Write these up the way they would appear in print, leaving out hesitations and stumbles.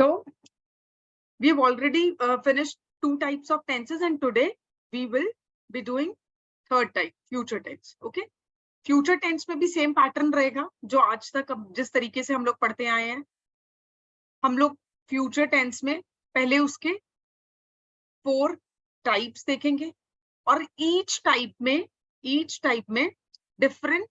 So we've already finished 2 types of tenses, and today we will be doing third type, future tense. Okay, future tense में भी same pattern रहेगा जो आज तक जिस तरीके से हम लोग पढ़ते आए हैं. हम लोग फ्यूचर टेंस में पहले उसके 4 टाइप्स देखेंगे और ईच टाइप में डिफरेंट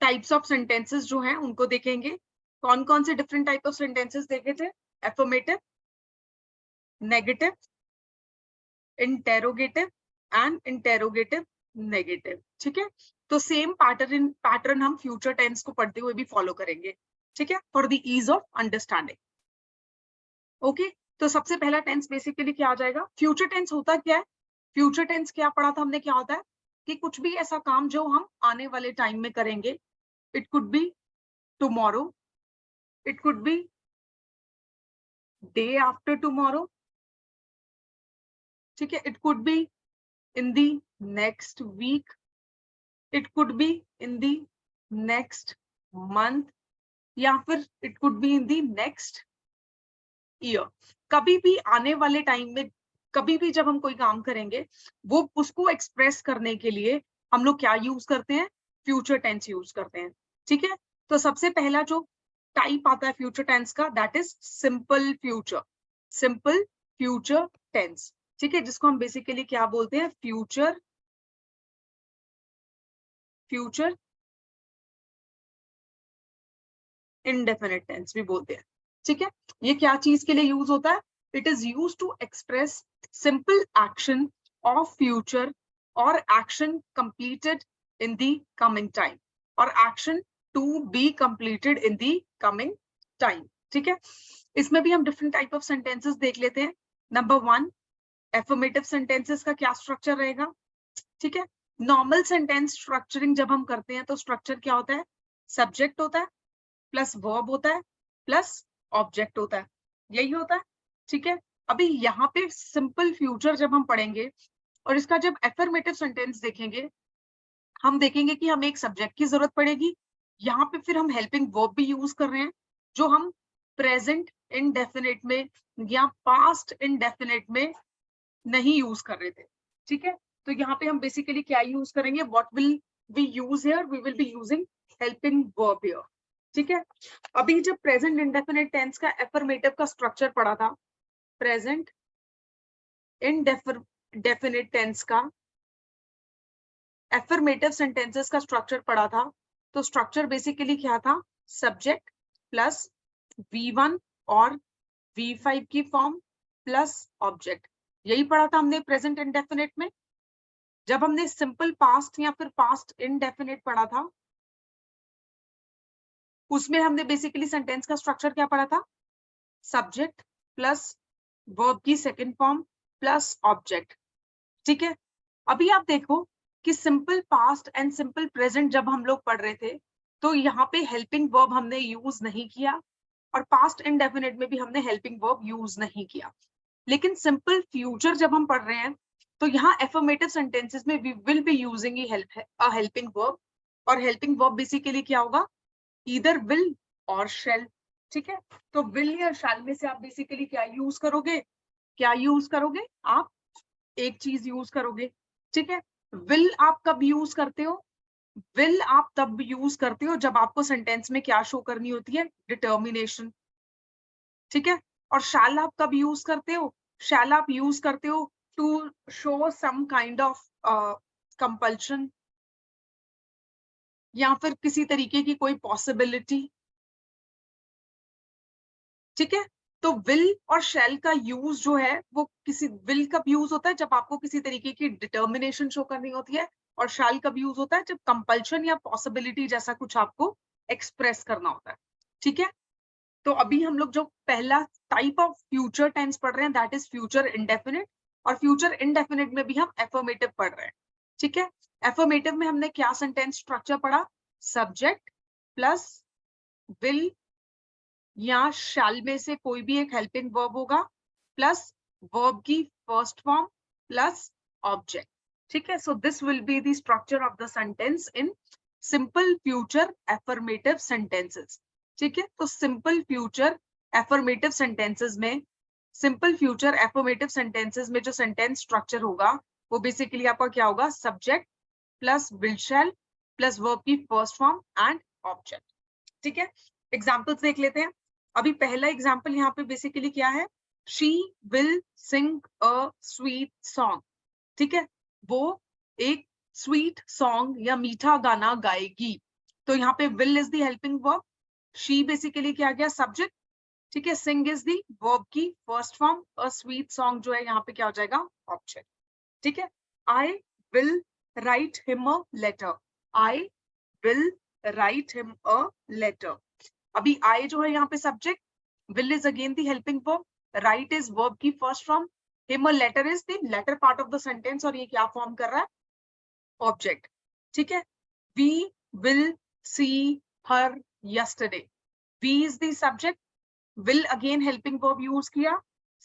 टाइप्स ऑफ सेंटेंसेस जो हैं उनको देखेंगे. कौन कौन से डिफरेंट टाइप ऑफ सेंटेंसेस देखे थे? Affirmative, negative, interrogative and interrogative negative. ठीक है, तो सेम पैटर्न हम फ्यूचर टेंस को पढ़ते हुए भी फॉलो करेंगे. ठीक है, for the ease of understanding. Okay, तो सबसे पहला टेंस बेसिकली क्या आ जाएगा? फ्यूचर टेंस होता क्या है? फ्यूचर टेंस क्या पढ़ा था हमने? क्या होता है कि कुछ भी ऐसा काम जो हम आने वाले टाइम में करेंगे. It could be tomorrow, it could be day after tomorrow. ठीक है, it could be in the next week, it could be in the next month, या फिर it could be in the next year. कभी भी आने वाले time में, कभी भी जब हम कोई काम करेंगे, वो उसको एक्सप्रेस करने के लिए हम लोग क्या यूज करते हैं? फ्यूचर टेंस यूज करते हैं. ठीक है, तो सबसे पहला जो टाइप आता है फ्यूचर टेंस का, that is simple future. Simple future tense. ठीक है, जिसको हम बेसिकली क्या बोलते हैं? फ्यूचर इंडेफिनिट टेंस भी बोलते हैं. ठीक है, ये क्या चीज के लिए यूज होता है? It is use to express simple action of future और action completed in the coming time, और action to be completed in the coming time. ठीक है, इसमें भी हम डिफरेंट टाइप ऑफ सेंटेंसेस देख लेते हैं. नंबर 1, एफर्मेटिव सेंटेंसेस का क्या स्ट्रक्चर रहेगा? ठीक है, नॉर्मल सेंटेंस स्ट्रक्चरिंग जब हम करते हैं तो स्ट्रक्चर क्या होता है? सब्जेक्ट होता है प्लस वर्ब होता है प्लस ऑब्जेक्ट होता है, यही होता है. ठीक है, अभी यहाँ पे सिंपल फ्यूचर जब हम पढ़ेंगे और इसका जब एफर्मेटिव सेंटेंस देखेंगे, हम देखेंगे कि हमें एक सब्जेक्ट की जरूरत पड़ेगी. यहाँ पे फिर हम हेल्पिंग वर्ब भी यूज कर रहे हैं जो हम प्रेजेंट इंडेफिनिट में या पास्ट इंडेफिनिट में नहीं यूज कर रहे थे. ठीक है, तो यहाँ पे हम बेसिकली क्या यूज करेंगे? What will we use here? We will be using helping verb here. ठीक है, अभी जब प्रेजेंट इंडेफिनिट टेंस का एफर्मेटिव का स्ट्रक्चर पढ़ा था, प्रेजेंट इंडेफिनिट टेंस का एफर्मेटिव सेंटेंसेस का स्ट्रक्चर पढ़ा था, तो स्ट्रक्चर बेसिकली क्या था? सब्जेक्ट प्लस V1 और V5 की फॉर्म प्लस ऑब्जेक्ट. यही पढ़ा था हमने प्रेजेंट इंडेफिनिट में. जब हमने सिंपल पास्ट या फिर पास्ट इनडेफिनिट पढ़ा था, उसमें हमने बेसिकली सेंटेंस का स्ट्रक्चर क्या पढ़ा था? सब्जेक्ट प्लस वर्ब की सेकंड फॉर्म प्लस ऑब्जेक्ट. ठीक है, अभी आप देखो कि simple past and simple present जब हम लोग पढ़ रहे थे तो यहाँ पे हेल्पिंग वर्ब हमने यूज नहीं किया, और पास्ट इनडेफिनिट में भी हमने हेल्पिंग वर्ब यूज नहीं किया. लेकिन सिंपल फ्यूचर जब हम पढ़ रहे हैं तो यहाँ एफर्मेटिव सेंटेंसेस में we will be using helping verb, और हेल्पिंग वर्ब बेसिकली क्या होगा? ईदर विल और शैल. ठीक है, तो विल या शैल में से आप बेसिकली क्या यूज करोगे? क्या यूज करोगे? आप एक चीज यूज करोगे. ठीक है, विल आप कब यूज करते हो? विल आप तब यूज करते हो जब आपको सेंटेंस में क्या शो करनी होती है? डिटर्मिनेशन. ठीक है, और शैल आप कब यूज करते हो? शैल आप यूज करते हो to show some kind of compulsion, या फिर किसी तरीके की कोई पॉसिबिलिटी. ठीक है, तो विल और शैल का यूज जो है वो किसी, विल कब यूज होता है? जब आपको किसी तरीके की डिटर्मिनेशन शो करनी होती है, और शैल कब यूज होता है? जब कंपल्शन या पॉसिबिलिटी जैसा कुछ आपको एक्सप्रेस करना होता है. ठीक है, तो अभी हम लोग जो पहला टाइप ऑफ फ्यूचर टेंस पढ़ रहे हैं, दैट इज फ्यूचर इंडेफिनिट, और फ्यूचर इंडेफिनिट में भी हम एफर्मेटिव पढ़ रहे हैं. ठीक है, एफर्मेटिव में हमने क्या सेंटेंस स्ट्रक्चर पढ़ा? सब्जेक्ट प्लस विल या शैल में से कोई भी एक हेल्पिंग वर्ब होगा प्लस वर्ब की फर्स्ट फॉर्म प्लस ऑब्जेक्ट. ठीक है, so this will be the structure of the sentence in simple future affirmative sentences. ठीक है, तो सिंपल फ्यूचर एफर्मेटिव सेंटेंसेस में, सिंपल फ्यूचर एफर्मेटिव सेंटेंसेस में जो सेंटेंस स्ट्रक्चर होगा वो बेसिकली आपका क्या होगा, subject plus will shell plus verb की फर्स्ट फॉर्म एंड ऑब्जेक्ट। ठीक है, एग्जांपल्स देख लेते हैं। अभी पहला एग्जांपल यहाँ पे बेसिकली क्या है, she will sing a sweet song. ठीक है, वो एक स्वीट सॉन्ग या मीठा गाना गाएगी। तो यहाँ पे will is the helping verb, she basically क्या गया, सब्जेक्ट। ठीक है, सिंग इज दी वर्ब की फर्स्ट फॉर्म, अ स्वीट सॉन्ग जो है यहाँ पे क्या हो जाएगा, ऑब्जेक्ट। ठीक है, I will write him a letter, I will write him a letter. अभी आई जो है यहाँ पे subject, will is again the helping verb, write is verb की first form, him a letter is the latter part of the sentence और ये क्या form कर रहा है, ऑब्जेक्ट। ठीक है, we will see her yesterday, we is the subject, will again helping verb use किया,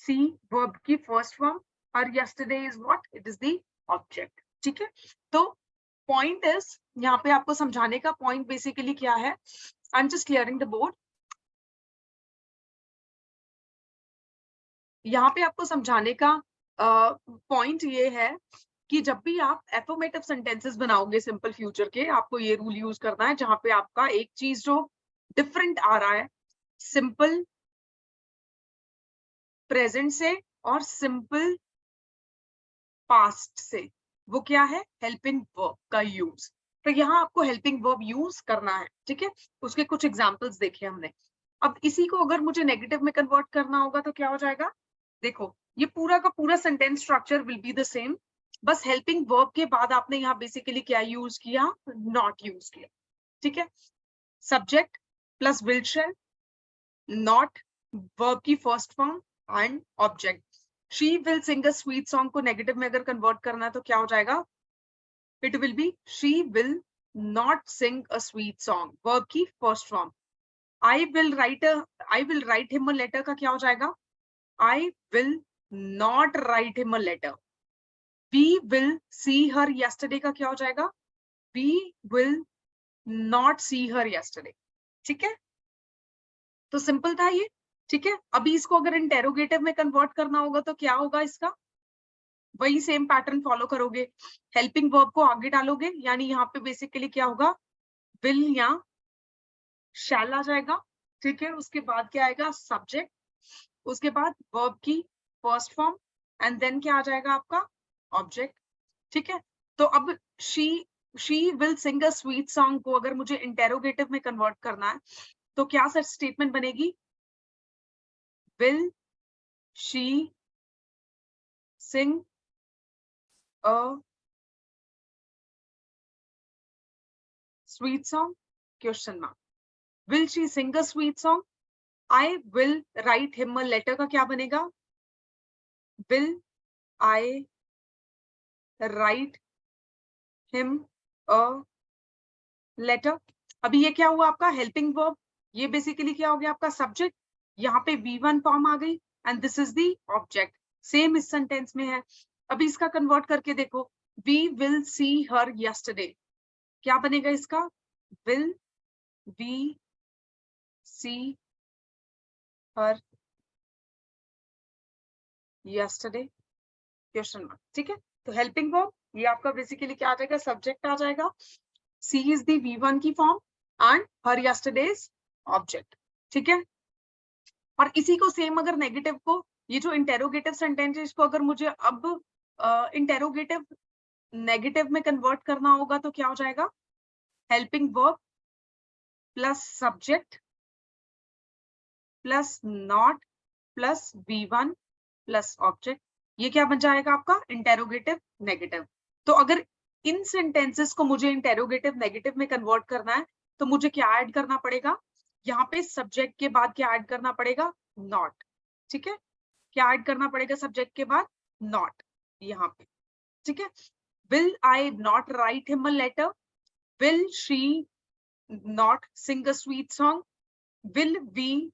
see verb की first form, और yesterday is what, it is the object। ठीक है, तो point is यहाँ पे आपको समझाने का point basically क्या है, I'm just clearing the board। यहाँ पे आपको समझाने का point ये है कि जब भी आप एफर्मेटिव सेंटेंसेस बनाओगे सिंपल फ्यूचर के, आपको ये रूल यूज करना है जहां पे आपका एक चीज जो डिफरेंट आ रहा है सिंपल प्रेजेंट से और सिंपल पास्ट से, वो क्या है, हेल्पिंग वर्ब का यूज। तो यहाँ आपको हेल्पिंग वर्ब यूज करना है। ठीक है, उसके कुछ एग्जांपल्स देखे हमने। अब इसी को अगर मुझे नेगेटिव में कन्वर्ट करना होगा तो क्या हो जाएगा, देखो ये पूरा का पूरा sentence structure will be the same, बस हेल्पिंग वर्ब के बाद आपने यहाँ बेसिकली क्या यूज किया, नॉट यूज किया। ठीक है, subject plus will shall, not verb की first form and object. She will sing a sweet song को नेगेटिव में अगर कन्वर्ट करना है तो क्या हो जाएगा, it will be she will not sing a sweet song, verb की first form. I will write him a letter का क्या हो जाएगा, I will not write him a letter. We will see her yesterday का क्या हो जाएगा, we will not see her yesterday. ठीक है, तो सिंपल था ये। ठीक है, अभी इसको अगर इंटेरोगेटिव में कन्वर्ट करना होगा तो क्या होगा, इसका वही सेम पैटर्न फॉलो करोगे, हेल्पिंग वर्ब को आगे डालोगे, यानी यहाँ पे बेसिकली क्या होगा, विल या शैल आ जाएगा। ठीक है, उसके बाद क्या आएगा, सब्जेक्ट, उसके बाद वर्ब की फर्स्ट फॉर्म एंड देन क्या आ जाएगा आपका, ऑब्जेक्ट। ठीक है, तो अब she will sing a sweet song को अगर मुझे इंटेरोगेटिव में कन्वर्ट करना है तो क्या सर स्टेटमेंट बनेगी, will she sing a sweet song, question mark. Will she sing a sweet song, I will write him a letter का क्या बनेगा, will I write him a letter. अभी ये क्या हुआ आपका, हेल्पिंग वर्ब, ये बेसिकली क्या हो गया आपका सब्जेक्ट, यहाँ पे V1 फॉर्म आ गई and this is the object, same इस सेंटेंस में है। अभी इसका कन्वर्ट करके देखो, we will see her yesterday, क्या बनेगा इसका, will we see her yesterday, question mark. ठीक है, तो हेल्पिंग वर्ब ये आपका बेसिकली क्या आ जाएगा, सब्जेक्ट आ जाएगा, सी इज दी V1 की form and her yesterday's object. ठीक है, और इसी को सेम अगर नेगेटिव को, ये जो इंटेरोगेटिव सेंटेंस है इसको अगर मुझे अब इंटेरोगेटिव नेगेटिव में कन्वर्ट करना होगा तो क्या हो जाएगा, helping verb plus subject plus not plus V1 plus object, ये क्या बन जाएगा आपका इंटेरोगेटिव नेगेटिव। तो अगर इन सेंटेंसेस को मुझे इंटेरोगेटिव नेगेटिव में कन्वर्ट करना है तो मुझे क्या ऐड करना पड़ेगा, यहाँ पे सब्जेक्ट के बाद क्या ऐड करना पड़ेगा, नॉट। ठीक है, क्या ऐड करना पड़ेगा सब्जेक्ट के बाद, नॉट यहाँ पे। ठीक है, will I not write him a letter, will she not sing a sweet song, will we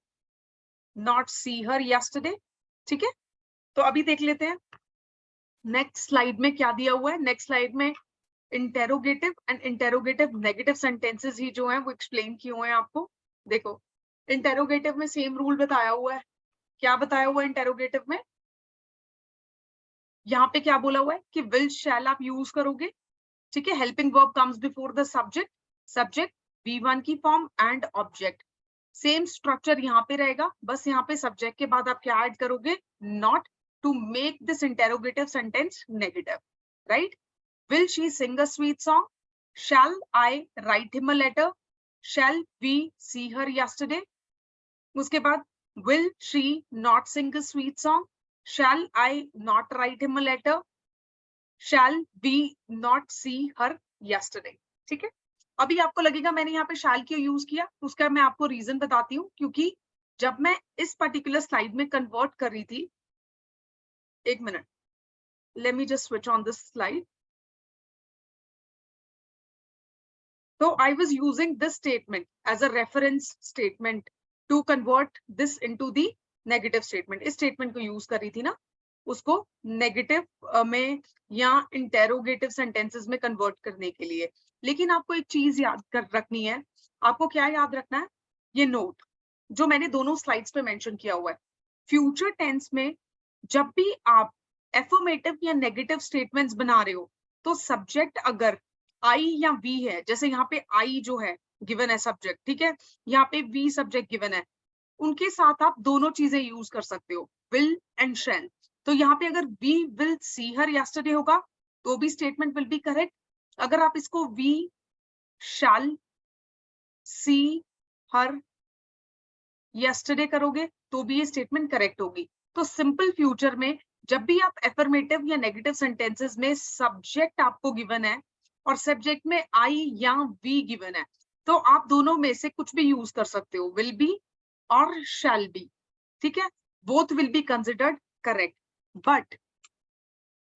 not see her yesterday. ठीक है, तो अभी देख लेते हैं नेक्स्ट स्लाइड में क्या दिया हुआ है। नेक्स्ट स्लाइड में interrogative and interrogative negative sentences ही जो है वो एक्सप्लेन किए हुए हैं आपको। देखो इंटेरोगेटिव में सेम रूल बताया हुआ है। क्या बताया हुआ है इंटेरोगेटिव में? यहाँ पे क्या बोला हुआ है कि विल शैल आप यूज करोगे, ठीक है। Helping verb comes before the subject, subject V1 की form and object. Same structure यहाँ पे रहेगा, बस यहाँ पे सब्जेक्ट के बाद आप क्या ऐड करोगे? Not, to make this interrogative sentence negative, right. Will she sing a sweet song? Shall I write him a letter? Shall we see her yesterday? उसके बाद will she not sing a sweet song? Shall I not write him a letter? Shall we not see her yesterday? ठीक है। अभी आपको लगेगा मैंने यहाँ पे shall क्यों यूज किया, उसका मैं आपको रीजन बताती हूँ। क्योंकि जब मैं इस पर्टिकुलर स्लाइड में कन्वर्ट कर रही थी, एक minute, let me just switch on this slide. So I was using this statement as a reference statement to convert this into the negative statement. इस statement को use कर रही थी ना, उसको negative में या interrogative sentences में convert करने के लिए। लेकिन आपको एक चीज याद कर रखनी है। आपको क्या याद रखना है? ये नोट जो मैंने दोनों स्लाइड्स पे मेंशन किया हुआ है। फ्यूचर टेंस में जब भी आप एफर्मेटिव या नेगेटिव स्टेटमेंट्स बना रहे हो, तो सब्जेक्ट अगर आई या वी है, जैसे यहाँ पे आई जो है गिवन है सब्जेक्ट, ठीक है, यहाँ पे वी सब्जेक्ट गिवन है, उनके साथ आप दोनों चीजें यूज कर सकते हो, विल एंड शैल। तो यहाँ पे अगर we will see her yesterday होगा तो भी स्टेटमेंट विल बी करेक्ट। अगर आप इसको we shall C her yesterday करोगे तो भी ये स्टेटमेंट करेक्ट होगी। तो सिंपल फ्यूचर में जब भी आप एफर्मेटिव या नेगेटिव सेंटेंसेस में सब्जेक्ट आपको गिवन है और सब्जेक्ट में आई या वी गिवन है, तो आप दोनों में से कुछ भी यूज कर सकते हो, विल बी और शैल बी, ठीक है। Both will be considered correct. But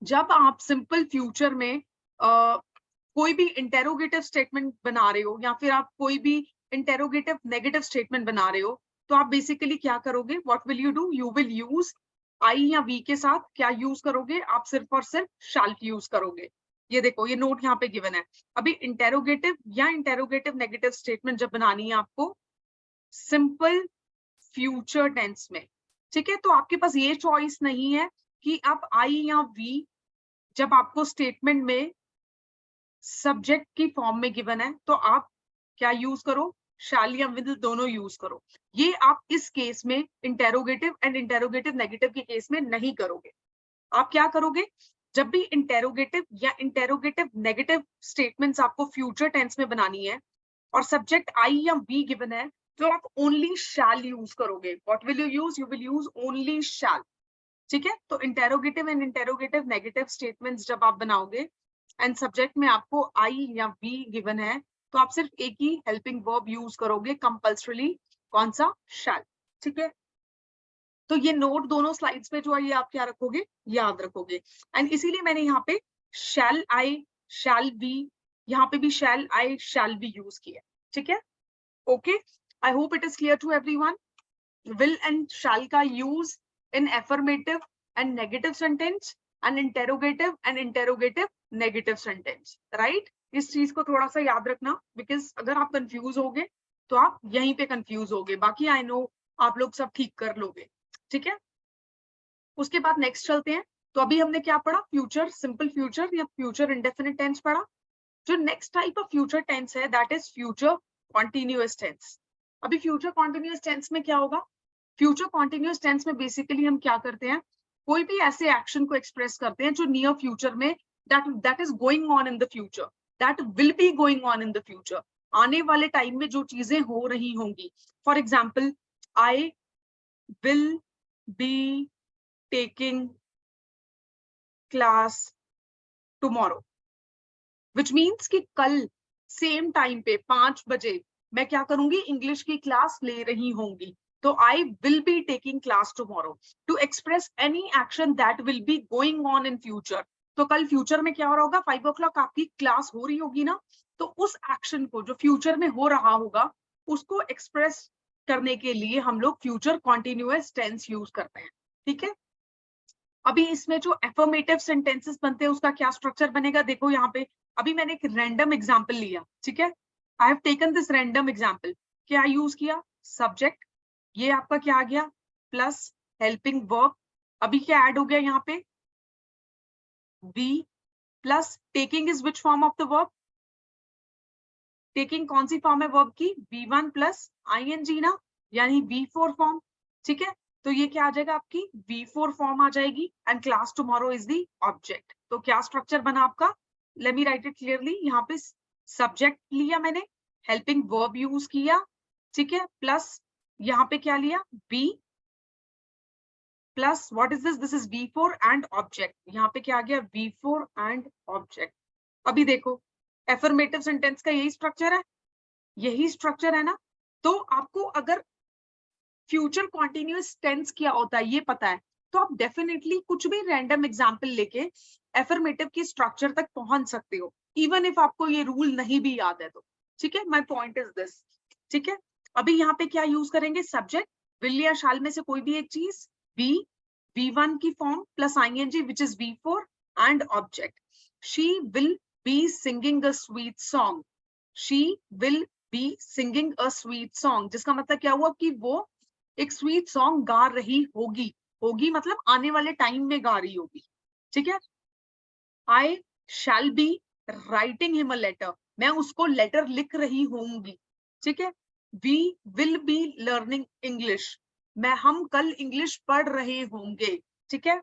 जब आप सिंपल फ्यूचर में कोई भी इंटेरोगेटिव स्टेटमेंट बना रहे हो या फिर आप कोई भी इंटेरोगेटिव नेगेटिव स्टेटमेंट बना रहे हो, तो आप बेसिकली क्या करोगे? What will you do? You will use I या वी के साथ क्या यूज करोगे? आप सिर्फ और सिर्फ शैल यूज करोगे। ये देखो, ये नोट यहाँ पे गिवन है। अभी इंटेरोगेटिव या इंटेरोगेटिव नेगेटिव स्टेटमेंट जब बनानी है आपको सिंपल फ्यूचर टेंस में, ठीक है, तो आपके पास ये चॉइस नहीं है कि आप आई या वी, जब आपको स्टेटमेंट में सब्जेक्ट की फॉर्म में गिवन है तो आप क्या यूज करो? शैल या विल दोनों यूज करो। ये आप इस केस में इंटेरोगेटिव एंड इंटेरोगेटिव नेगेटिव के केस में नहीं करोगे। आप क्या करोगे? जब भी इंटेरोगेटिव या इंटेरोगेटिव नेगेटिव स्टेटमेंट्स आपको फ्यूचर टेंस में बनानी है और सब्जेक्ट आई या वी गिवन है, तो आप ओनली शैल यूज करोगे। What will you use? You will use only shall, ठीक है। तो interrogative and interrogative negative statements जब आप बनाओगे एंड सब्जेक्ट में आपको आई या वी गिवन है, तो आप सिर्फ एक ही हेल्पिंग वर्ब यूज करोगे कंपल्सरीली, कौन सा? शैल, ठीक है। तो ये नोट दोनों स्लाइड्स पे जो है ये आप क्या रखोगे? याद रखोगे। एंड इसीलिए मैंने यहाँ पे शैल आई शैल बी, यहाँ पे भी शैल आई शैल बी यूज किया, ठीक है। Okay, I hope it is clear to everyone. Will and shall का use in affirmative and negative sentence and interrogative negative sentence, right? इस चीज को थोड़ा सा याद रखना, बिकॉज अगर आप कंफ्यूज होगे तो आप यहीं पे कंफ्यूज होगे, बाकी आई नो आप लोग सब ठीक कर लोगे, ठीक है। उसके बाद नेक्स्ट चलते हैं। तो अभी हमने क्या पढ़ा? फ्यूचर सिंपल फ्यूचर या फ्यूचर इंडेफिनिट टेंस पढ़ा। जो next type of future tense है that is future continuous tense. अभी फ्यूचर कॉन्टिन्यूअस टेंस में क्या होगा? फ्यूचर कॉन्टिन्यूअस टेंस में बेसिकली हम क्या करते हैं? कोई भी ऐसे एक्शन को एक्सप्रेस करते हैं जो नियर फ्यूचर में that is going on in the future, that will be going on in the future. आने वाले टाइम में जो चीजें हो रही होंगी। For example, I will be taking class tomorrow, which means कि कल सेम टाइम पे 5 बजे मैं क्या करूंगी? इंग्लिश की क्लास ले रही होंगी। तो I will be taking class tomorrow to express any action that will be going on in future। तो कल फ्यूचर में क्या हो रहा होगा? 5 o'clock आपकी क्लास हो रही होगी ना, तो उस एक्शन को जो फ्यूचर में हो रहा होगा उसको एक्सप्रेस करने के लिए हम लोग फ्यूचर कॉन्टिन्यूअस टेंस यूज करते हैं, ठीक है। अभी इसमें जो एफर्मेटिव सेंटेंसेस बनते हैं उसका क्या स्ट्रक्चर बनेगा? देखो यहाँ पे अभी मैंने एक रैंडम एग्जाम्पल लिया, ठीक है। I have taken this random example. क्या यूज किया? सब्जेक्ट, ये आपका क्या आ गया प्लस हेल्पिंग वर्ब, अभी क्या ऐड हो गया यहाँ पे be plus taking is which form of the verb, taking कौन सी फॉर्म है वर्ब की V1 प्लस ing ना, यानी V4 फॉर्म, ठीक है। तो ये क्या आ जाएगा आपकी V4 फॉर्म आ जाएगी and class tomorrow is the object. तो क्या स्ट्रक्चर बना आपका, let me right it clearly, यहाँ पे सब्जेक्ट लिया मैंने, हेल्पिंग वर्ब यूज किया, ठीक है, प्लस यहाँ पे क्या लिया be plus what is this is V4 and object, यहाँ पे क्या आ गया V4 एंड ऑब्जेक्ट। अभी देखो एफर्मेटिव सेंटेंस का यही स्ट्रक्चर है, यही स्ट्रक्चर है ना। तो आपको अगर फ्यूचर कॉन्टिन्यूअस टेंस क्या होता है ये पता है, तो आप डेफिनेटली कुछ भी रैंडम एग्जांपल लेके एफर्मेटिव की स्ट्रक्चर तक पहुंच सकते हो, इवन इफ आपको ये रूल नहीं भी याद है तो, ठीक है। माय पॉइंट इज दिस, ठीक है। अभी यहाँ पे क्या यूज करेंगे, सब्जेक्ट विल या शाल में से कोई भी एक चीज, बी V1 की form plus ing which is V4 and object. She will B singing a sweet song, she will B singing a sweet song, जिसका मतलब क्या हुआ कि वो एक स्वीट सॉन्ग गा रही होगी, होगी मतलब आने वाले टाइम में गा रही होगी, ठीक है। I shall be writing him a letter, मैं उसको लेटर लिख रही होंगी, ठीक है। We will be learning English, हम कल इंग्लिश पढ़ रहे होंगे, ठीक है।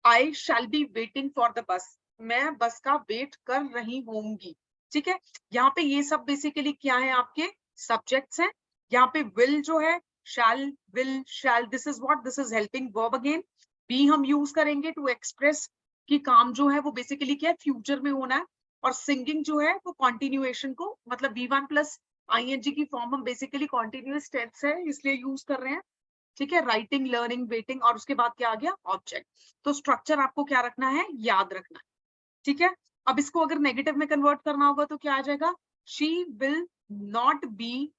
I shall be waiting for the bus, मैं बस का वेट कर रही होंगी, ठीक है। यहाँ पे ये सब बेसिकली क्या है आपके सब्जेक्ट्स हैं। यहाँ पे विल जो है shall this is what, this is helping verb again. Be हम यूज करेंगे टू एक्सप्रेस कि काम जो है वो बेसिकली क्या है फ्यूचर में होना है, और सिंगिंग जो है वो कॉन्टिन्यूएशन को मतलब V1 प्लस ing की फॉर्म हम बेसिकली कॉन्टिन्यूअस टेंस है इसलिए यूज कर रहे हैं, ठीक है। राइटिंग लर्निंग वेटिंग और उसके बाद क्या आ गया ऑब्जेक्ट। तो स्ट्रक्चर आपको क्या रखना है, याद रखना है, ठीक है। अब इसको अगर नेगेटिव में कन्वर्ट करना होगा तो क्या आ जाएगा, she will not be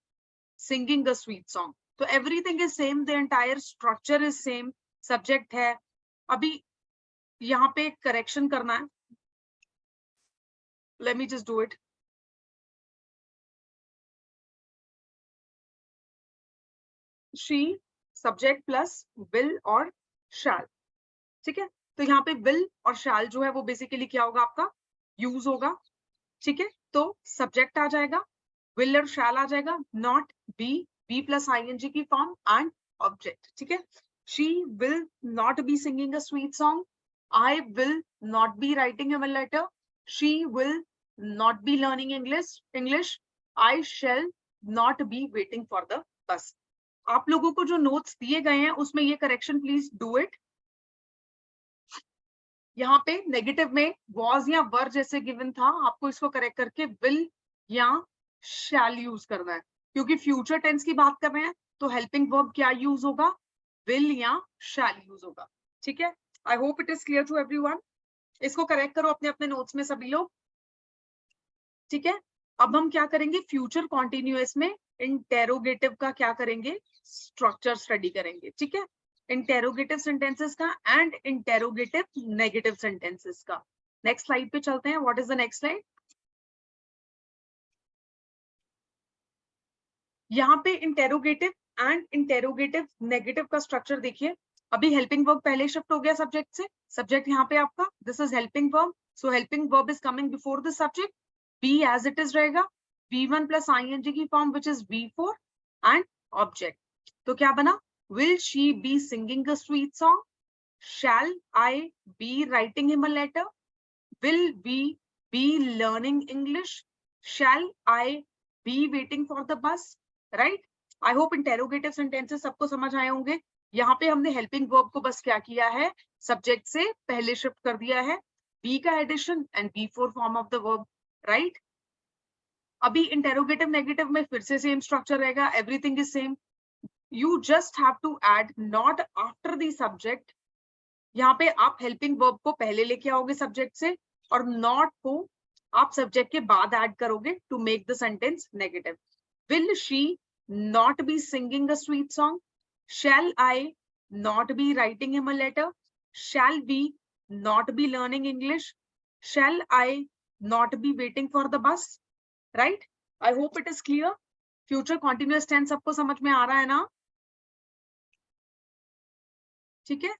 singing a sweet song. तो everything is same, the entire structure is same, subject है। अभी यहाँ पे करेक्शन करना है, let me just do it. She subject plus will और शैल, ठीक है। तो यहाँ पे विल और शैल जो है वो बेसिकली क्या होगा आपका यूज होगा, ठीक है। तो सब्जेक्ट आ जाएगा, विल और शैल आ जाएगा, नॉट बी प्लस ing की फॉर्म एंड ऑब्जेक्ट, ठीक है। She will not be singing a sweet song, I will not be writing him a letter, she will not be learning English, I shall not be waiting for the bus. आप लोगों को जो notes दिए गए हैं उसमें ये correction please do it. यहाँ पे नेगेटिव में वॉज या वर जैसे गिवन था, आपको इसको करेक्ट करके विल या शैल यूज करना है, क्योंकि फ्यूचर टेंस की बात कर रहे हैं तो हेल्पिंग वर्ब क्या यूज होगा, विल या शैल यूज होगा, ठीक है। I hope it is clear to everyone. इसको करेक्ट करो अपने अपने नोट्स में सभी लोग, ठीक है। अब हम क्या करेंगे, फ्यूचर कॉन्टिन्यूअस में इंटेरोगेटिव का क्या करेंगे, स्ट्रक्चर स्टडी करेंगे, ठीक है। इंटेरोगेटिव सेंटेंसेस का एंड इंटेरोगेटिव नेगेटिव सेंटेंसेस का। नेक्स्ट स्लाइड पे चलते हैं, what is the next slide. यहाँ पे इंटेरोगेटिव एंड इंटेरोगेटिव नेगेटिव का स्ट्रक्चर देखिए। अभी हेल्पिंग वर्ब पहले शिफ्ट हो गया सब्जेक्ट से, सब्जेक्ट यहाँ पे आपका this is helping verb, so helping verb is coming before the subject, be as it is रहेगा, V1 प्लस ing की form which is V4 and object. तो क्या बना, will she be singing a sweet song, shall I be writing him a letter, will we be learning English, shall I be waiting for the bus, right? I hope interrogative sentences सबको समझ आए होंगे। यहाँ पे हमने helping verb को बस क्या किया है, subject से पहले shift कर दिया है, be का addition and before form of the verb, right? अभी interrogative negative में फिर से same structure रहेगा, everything is same. You just have to add not after the subject. यहाँ पे आप हेल्पिंग वर्ब को पहले लेके आओगे सब्जेक्ट से, और नॉट को आप सब्जेक्ट के बाद ऐड करोगे to make the sentence negative. Will she not be singing a sweet song, shall I not be writing him a letter, shall be not be learning English, shall I not be waiting for the bus, right? I hope it is clear. Future continuous tense सबको समझ में आ रहा है ना? ठीक है,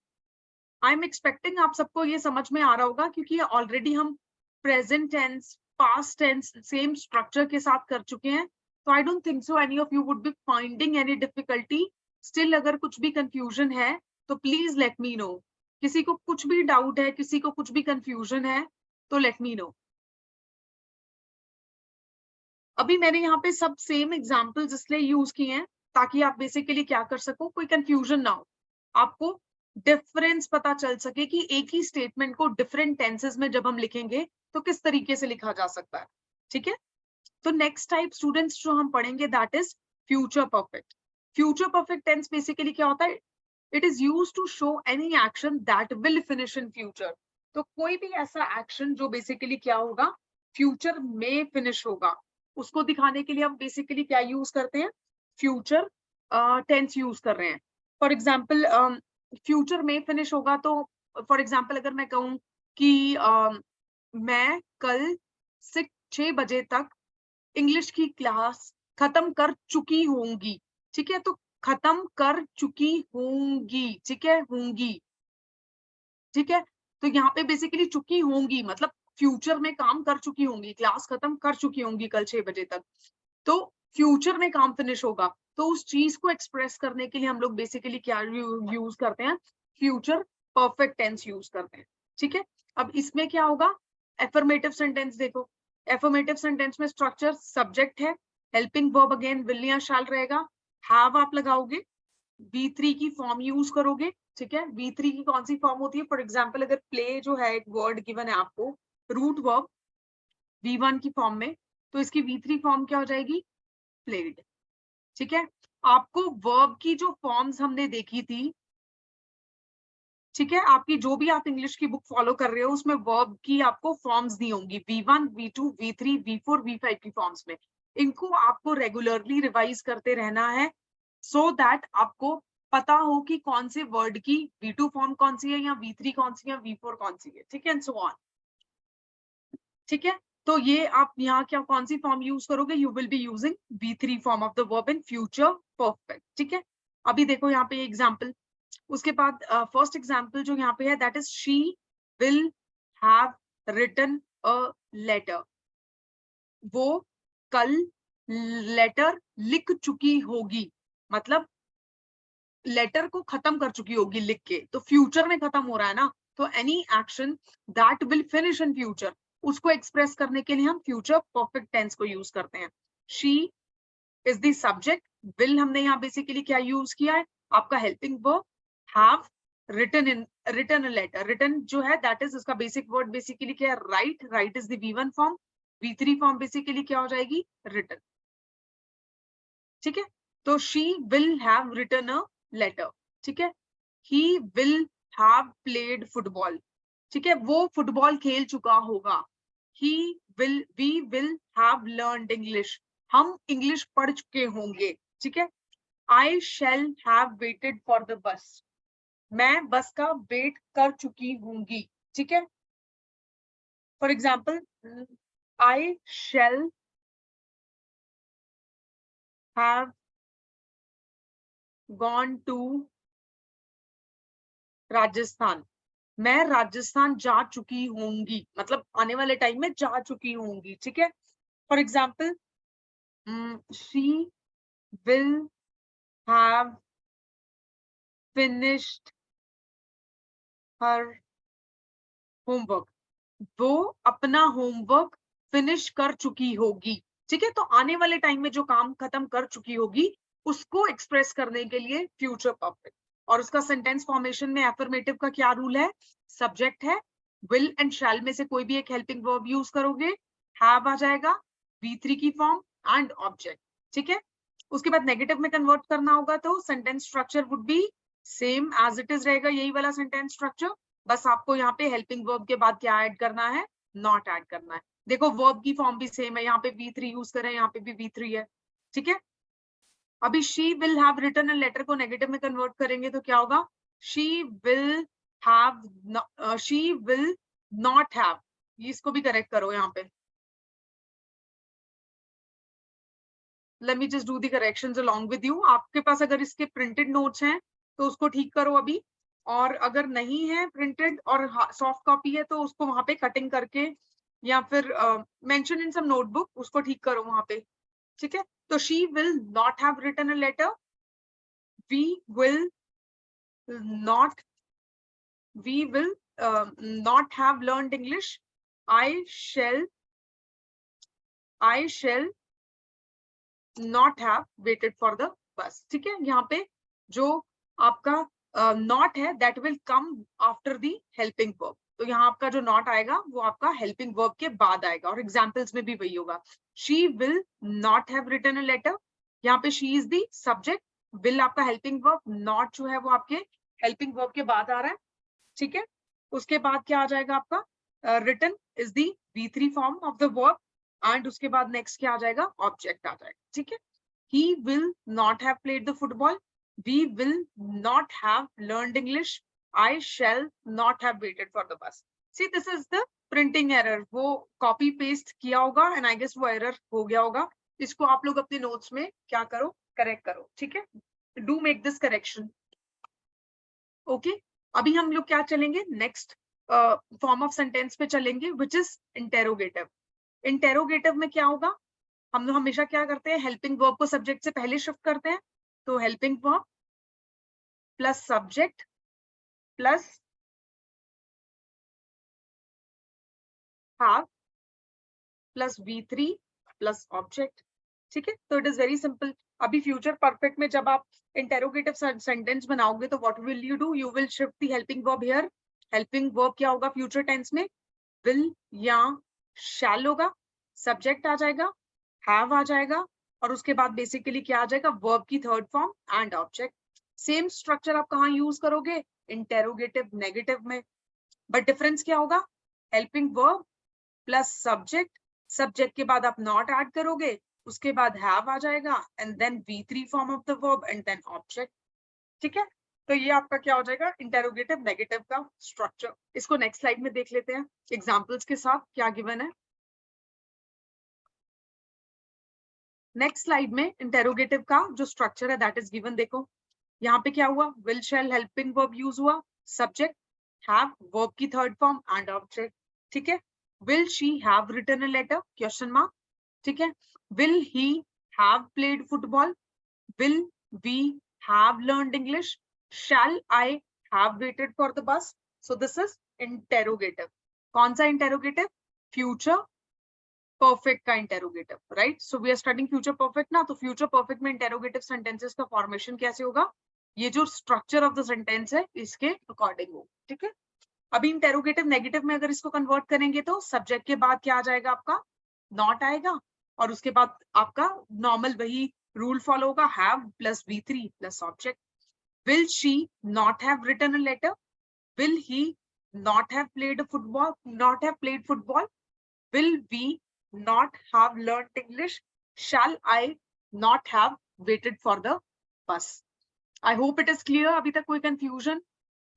I am expecting आप सबको ये समझ में आ रहा होगा, क्योंकि ऑलरेडी हम present tense, past tense same structure के साथ कर चुके हैं। तो I don't think so any of you would be finding any difficulty. Still अगर कुछ भी कंफ्यूजन है तो प्लीज लेट मी नो। किसी को कुछ भी डाउट है, किसी को कुछ भी कंफ्यूजन है तो लेट मी नो। अभी मैंने यहाँ पे सब सेम एग्जाम्पल्स इसलिए यूज किए हैं ताकि आप बेसिकली क्या कर सको, कोई कंफ्यूजन ना हो, आपको डिफरेंस पता चल सके कि एक ही स्टेटमेंट को डिफरेंट टेंसेस में जब हम लिखेंगे तो किस तरीके से लिखा जा सकता है। ठीक है, तो नेक्स्ट टाइप स्टूडेंट्स जो हम पढ़ेंगे that is future perfect. Future perfect tense basically क्या होता है? It is use to show any action that will finish in future. तो कोई भी ऐसा एक्शन जो बेसिकली क्या होगा, फ्यूचर में फिनिश होगा, उसको दिखाने के लिए हम बेसिकली क्या यूज करते हैं, फ्यूचर टेंस यूज कर रहे हैं। फॉर एग्जाम्पल फ्यूचर में फिनिश होगा तो फॉर एग्जाम्पल अगर मैं कहूँ कि मैं कल 6 बजे तक इंग्लिश की क्लास खत्म कर चुकी होंगी। ठीक है, तो खत्म कर चुकी होंगी, ठीक है, होंगी। ठीक है, तो यहाँ पे बेसिकली चुकी होंगी मतलब फ्यूचर में काम कर चुकी होंगी, क्लास खत्म कर चुकी होंगी कल 6 बजे तक। तो फ्यूचर में काम फिनिश होगा, तो उस चीज को एक्सप्रेस करने के लिए हम लोग बेसिकली क्या यूज करते हैं, फ्यूचर परफेक्ट टेंस यूज करते हैं। ठीक है, अब इसमें क्या होगा, एफर्मेटिव सेंटेंस देखो। एफर्मेटिव सेंटेंस में स्ट्रक्चर सब्जेक्ट है, हेल्पिंग वर्ब अगेन विल या शैल रहेगा, हैव आप लगाओगे, V3 की फॉर्म यूज करोगे। ठीक है, V3 की कौन सी फॉर्म होती है, फॉर एग्जाम्पल अगर प्ले जो है एक वर्ड गिवन है आपको, रूट वर्ब V1 की फॉर्म में, तो इसकी V3 फॉर्म क्या हो जाएगी, प्लेड। ठीक है, आपको वर्ब की जो फॉर्म्स हमने देखी थी, ठीक है, आपकी जो भी आप इंग्लिश की बुक फॉलो कर रहे हो उसमें वर्ब की आपको फॉर्म्स दी होंगी, V1, V2, V3, V4, V5 की फॉर्म्स में। इनको आपको रेगुलरली रिवाइज करते रहना है सो दैट आपको पता हो कि कौन से वर्ड की V2 फॉर्म कौन सी है या V3 कौन सी है, V4 कौन सी है। ठीक है, एंड सो ऑन। ठीक है, तो ये आप यहाँ क्या कौन सी फॉर्म यूज करोगे, you will be using V3 form of the verb in future perfect. ठीक है, अभी देखो यहाँ पे एग्जाम्पल, उसके बाद फर्स्ट एग्जाम्पल जो यहाँ पे है that is she will have written a letter. वो कल लेटर लिख चुकी होगी, मतलब लेटर को खत्म कर चुकी होगी लिख के, तो फ्यूचर में खत्म हो रहा है ना, तो any action that will finish in future, उसको एक्सप्रेस करने के लिए हम फ्यूचर परफेक्ट टेंस को यूज करते हैं। She is the subject, will हमने यहाँ बेसिकली क्या यूज किया है, आपका helping verb, have written a letter, written जो है दैट इज उसका बेसिक वर्ड बेसिकली क्या है, right, right is the V1 form, V3 form basically क्या हो जाएगी, रिटन। ठीक है, तो she will have written a letter. ठीक है, he will have played football. ठीक है, वो फुटबॉल खेल चुका होगा। He will we will have learned English, हम इंग्लिश पढ़ चुके होंगे। ठीक है, I shall have waited for the bus, मैं बस का वेट कर चुकी होंगी। ठीक है, for example I shall have gone to Rajasthan, मैं राजस्थान जा चुकी होंगी, मतलब आने वाले टाइम में जा चुकी होंगी। ठीक है, for example she will have finished her homework, वो अपना होमवर्क फिनिश कर चुकी होगी। ठीक है, तो आने वाले टाइम में जो काम खत्म कर चुकी होगी उसको एक्सप्रेस करने के लिए फ्यूचर परफेक्ट। और उसका सेंटेंस फॉर्मेशन में एफर्मेटिव का क्या रूल है, सब्जेक्ट है, विल एंड शैल में से कोई भी एक हेल्पिंग वर्ब यूज करोगे, हैव आ जाएगा, V3 की फॉर्म एंड ऑब्जेक्ट। ठीक है, उसके बाद नेगेटिव में कन्वर्ट करना होगा तो sentence structure would be same as it is रहेगा, यही वाला सेंटेंस स्ट्रक्चर, बस आपको यहाँ पे हेल्पिंग वर्ब के बाद क्या ऐड करना है, नॉट ऐड करना है। देखो वर्ब की फॉर्म भी सेम है, यहाँ पे V3 यूज करें, यहाँ पे भी V3 है। ठीक है, अभी she will have written a letter को नेगेटिव में कन्वर्ट करेंगे तो क्या होगा, she will have, she will not have, इसको भी करेक्ट करो यहाँ पे, let me just do the corrections along with you. आपके पास अगर इसके printed notes हैं तो उसको ठीक करो अभी, और अगर नहीं है printed और soft copy है तो उसको वहां पे cutting करके या फिर mention in some notebook उसको ठीक करो वहां पे, ठीक है? तो she will not have written a letter, we will not not have learned English, I shall not have waited for the bus. ठीक है? यहाँ पे जो आपका not है that will come after the helping verb. तो यहाँ आपका जो not आएगा वो आपका helping verb के बाद आएगा, और examples में भी वही होगा. She will not have written a letter. यहाँ पे she is the subject, will आपका helping verb, not जो है वो आपके helping verb के बाद आ रहा है, ठीक है? उसके बाद क्या आ जाएगा आपका written is the V3 form of the verb, and उसके बाद next क्या आ जाएगा, object आ जाएगा, ठीक है? He will not have played the football, we will not have learned English, I shall not have waited for the bus. See, this is the printing error. वो copy paste किया होगा and I guess वो error हो गया होगा. इसको आप लोग अपने notes में क्या करो, correct करो, ठीक है? Do make this correction. Okay? अभी हम लोग क्या चलेंगे, next form of sentence पे चलेंगे, which is interrogative. Interrogative में क्या होगा, हम लोग हमेशा क्या करते हैं, हेल्पिंग वर्ब को सब्जेक्ट से पहले शिफ्ट करते हैं, तो helping verb plus subject plus have plus V3 plus object, ठीक है? तो इट इज वेरी सिंपल. अभी फ्यूचर परफेक्ट में जब आप इंटेरोगेटिव सेंटेंस बनाओगे तो what will you do, you will shift the helping verb here. Helping verb क्या होगा फ्यूचर टेंस में, विल या शैल होगा, सब्जेक्ट आ जाएगा, हैव आ जाएगा, और उसके बाद बेसिकली क्या आ जाएगा, वर्ब की third form and object. Same structure आप कहाँ यूज करोगे, इंटेरोगेटिव नेगेटिव में, बट डिफरेंस क्या होगा, helping verb plus subject, subject के बाद आप नॉट ऐड करोगे, उसके बाद हैव आ जाएगा, and then V3 form of the verb and then object, ठीक है? तो ये आपका क्या हो जाएगा, इंटेरोगेटिव नेगेटिव का स्ट्रक्चर. इसको नेक्स्ट स्लाइड में देख लेते हैं एग्जांपल्स के साथ क्या गिवन है. नेक्स्ट स्लाइड में इंटेरोगेटिव का जो स्ट्रक्चर है दैट इज गिवन. देखो यहाँ पे क्या हुआ, will shall helping verb use हुआ, सब्जेक्ट हैव वर्ब की थर्ड फॉर्म एंड ऑब्जेक्ट, ठीक है? Will she have written a letter, question mark, ठीक है? Will he have played football, will we have learned English, shall I have waited for the bus. So this is interrogative. कौन सा interrogative, future perfect का interrogative, right? So we are studying future perfect ना, तो future perfect में interrogative sentences का formation कैसे होगा, ये जो स्ट्रक्चर ऑफ द सेंटेंस है इसके अकॉर्डिंग हो, ठीक है? अभी इंटेरोगेटिव नेगेटिव में अगर इसको कन्वर्ट करेंगे तो सब्जेक्ट के बाद क्या आ जाएगा आपका, नॉट आएगा, और उसके बाद आपका नॉर्मल वही रूल फॉलो होगा, have plus V3 plus object. Will she not have written a letter, will he not have played football, will we not have learned English, shall I not have waited for the bus. I hope it is clear. अभी तक कोई confusion?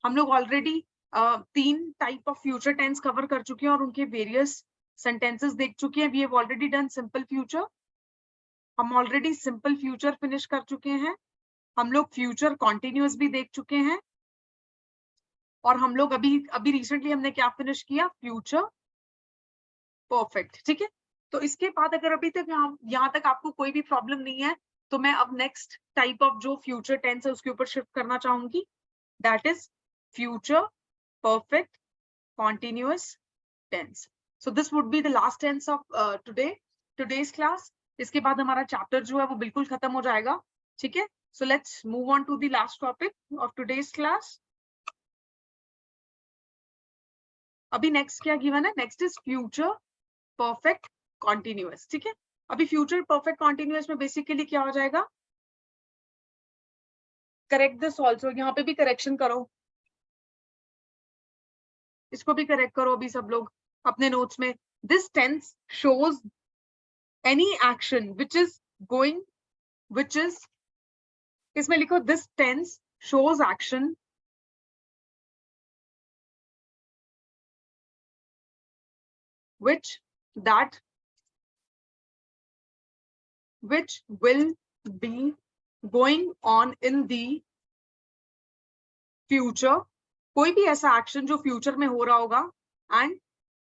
हम लोग already 3 type of future tense cover कर चुके हैं और उनके various sentences देख चुके हैं. We have already done simple future. हम already simple future finish कर चुके हैं. हम लोग future continuous भी देख चुके हैं. और हम लोग अभी recently हमने क्या finish किया, future परफेक्ट, ठीक है? तो इसके बाद अगर अभी तक यहाँ तक आपको कोई भी प्रॉब्लम नहीं है तो मैं अब नेक्स्ट टाइप ऑफ जो फ्यूचर टेंस है उसके ऊपर शिफ्ट करना चाहूंगी, that is future perfect continuous tense. So this would be the last tense of today's class. इसके बाद हमारा चैप्टर जो है वो बिल्कुल खत्म हो जाएगा, ठीक है? So let's move on to the last topic of today's class. अभी नेक्स्ट क्या गिवन है, next is future perfect continuous, ठीक है? अभी फ्यूचर परफेक्ट कॉन्टिन्यूअस में बेसिकली क्या हो जाएगा, करेक्ट दिस ऑल्सो, यहाँ पे भी करेक्शन करो, इसको भी करेक्ट करो अभी सब लोग अपने नोट्स में. This tense shows any action which is going, which is, इसमें लिखो this tense shows action which that which will be going on in the future, कोई भी ऐसा एक्शन जो फ्यूचर में हो रहा होगा, and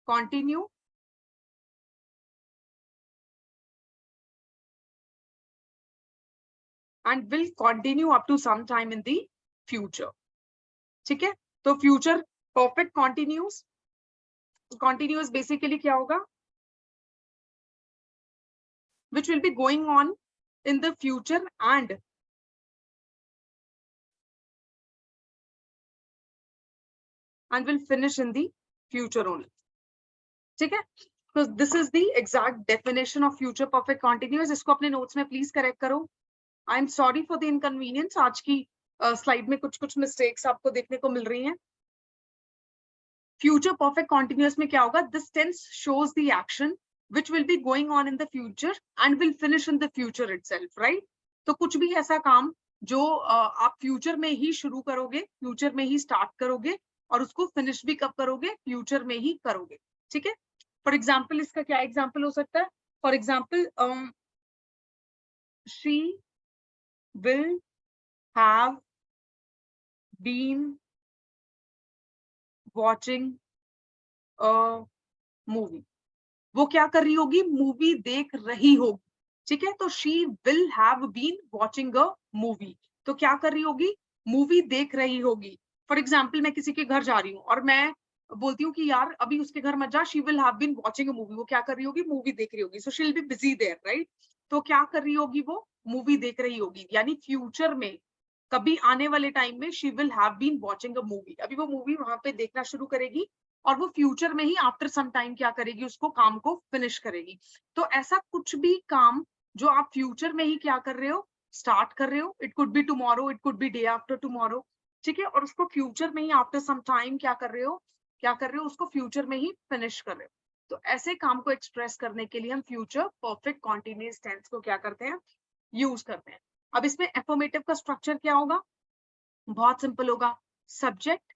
continue and will continue up to some time in the future. ठीक है, तो future perfect continuous, continuous basically क्या होगा, which will be going on in the future and will finish in the future only. ठीक है, so this is the exact definition of future perfect continuous. इसको अपने notes में please correct करो. I am sorry for the inconvenience. आज की slide में कुछ कुछ मिस्टेक्स आपको देखने को मिल रही हैं. फ्यूचर परफेक्ट कॉन्टिन्यूस में क्या होगा, this tense shows the action which will be going on in the future and will finish in the future itself, right? तो कुछ भी ऐसा काम जो आप फ्यूचर में ही शुरू करोगे, फ्यूचर में ही स्टार्ट करोगे और उसको फिनिश भी कब करोगे, फ्यूचर में ही करोगे. ठीक है, फॉर एग्जाम्पल इसका क्या एग्जाम्पल हो सकता है, for example she will have been watching a movie. वो क्या कर रही होगी, मूवी देख रही होगी. ठीक है, तो she will have been watching a movie, तो क्या कर रही होगी, मूवी देख रही होगी. फॉर एग्जाम्पल मैं किसी के घर जा रही हूँ और मैं बोलती हूँ कि यार अभी उसके घर मत जा, she will have been watching a movie, वो क्या कर रही होगी, मूवी देख रही होगी. So she will be busy there, right? तो क्या कर रही होगी, वो मूवी देख रही होगी, यानी फ्यूचर में कभी आने वाले टाइम में she will have been watching a movie. अभी वो मूवी वहां पे देखना शुरू करेगी और वो फ्यूचर में ही आफ्टर सम टाइम क्या करेगी, उसको काम को फिनिश करेगी. तो ऐसा कुछ भी काम जो आप फ्यूचर में ही क्या कर रहे हो, स्टार्ट कर रहे हो, it could be tomorrow, it could be day after tomorrow. ठीक है, और उसको फ्यूचर में ही आफ्टर सम टाइम क्या कर रहे हो, उसको फ्यूचर में ही फिनिश कर रहे हो. तो ऐसे काम को एक्सप्रेस करने के लिए हम फ्यूचर परफेक्ट कॉन्टिन्यूअस टेंस को क्या करते हैं, यूज करते हैं. अब इसमें एफर्मेटिव का स्ट्रक्चर क्या होगा, बहुत सिंपल होगा. Subject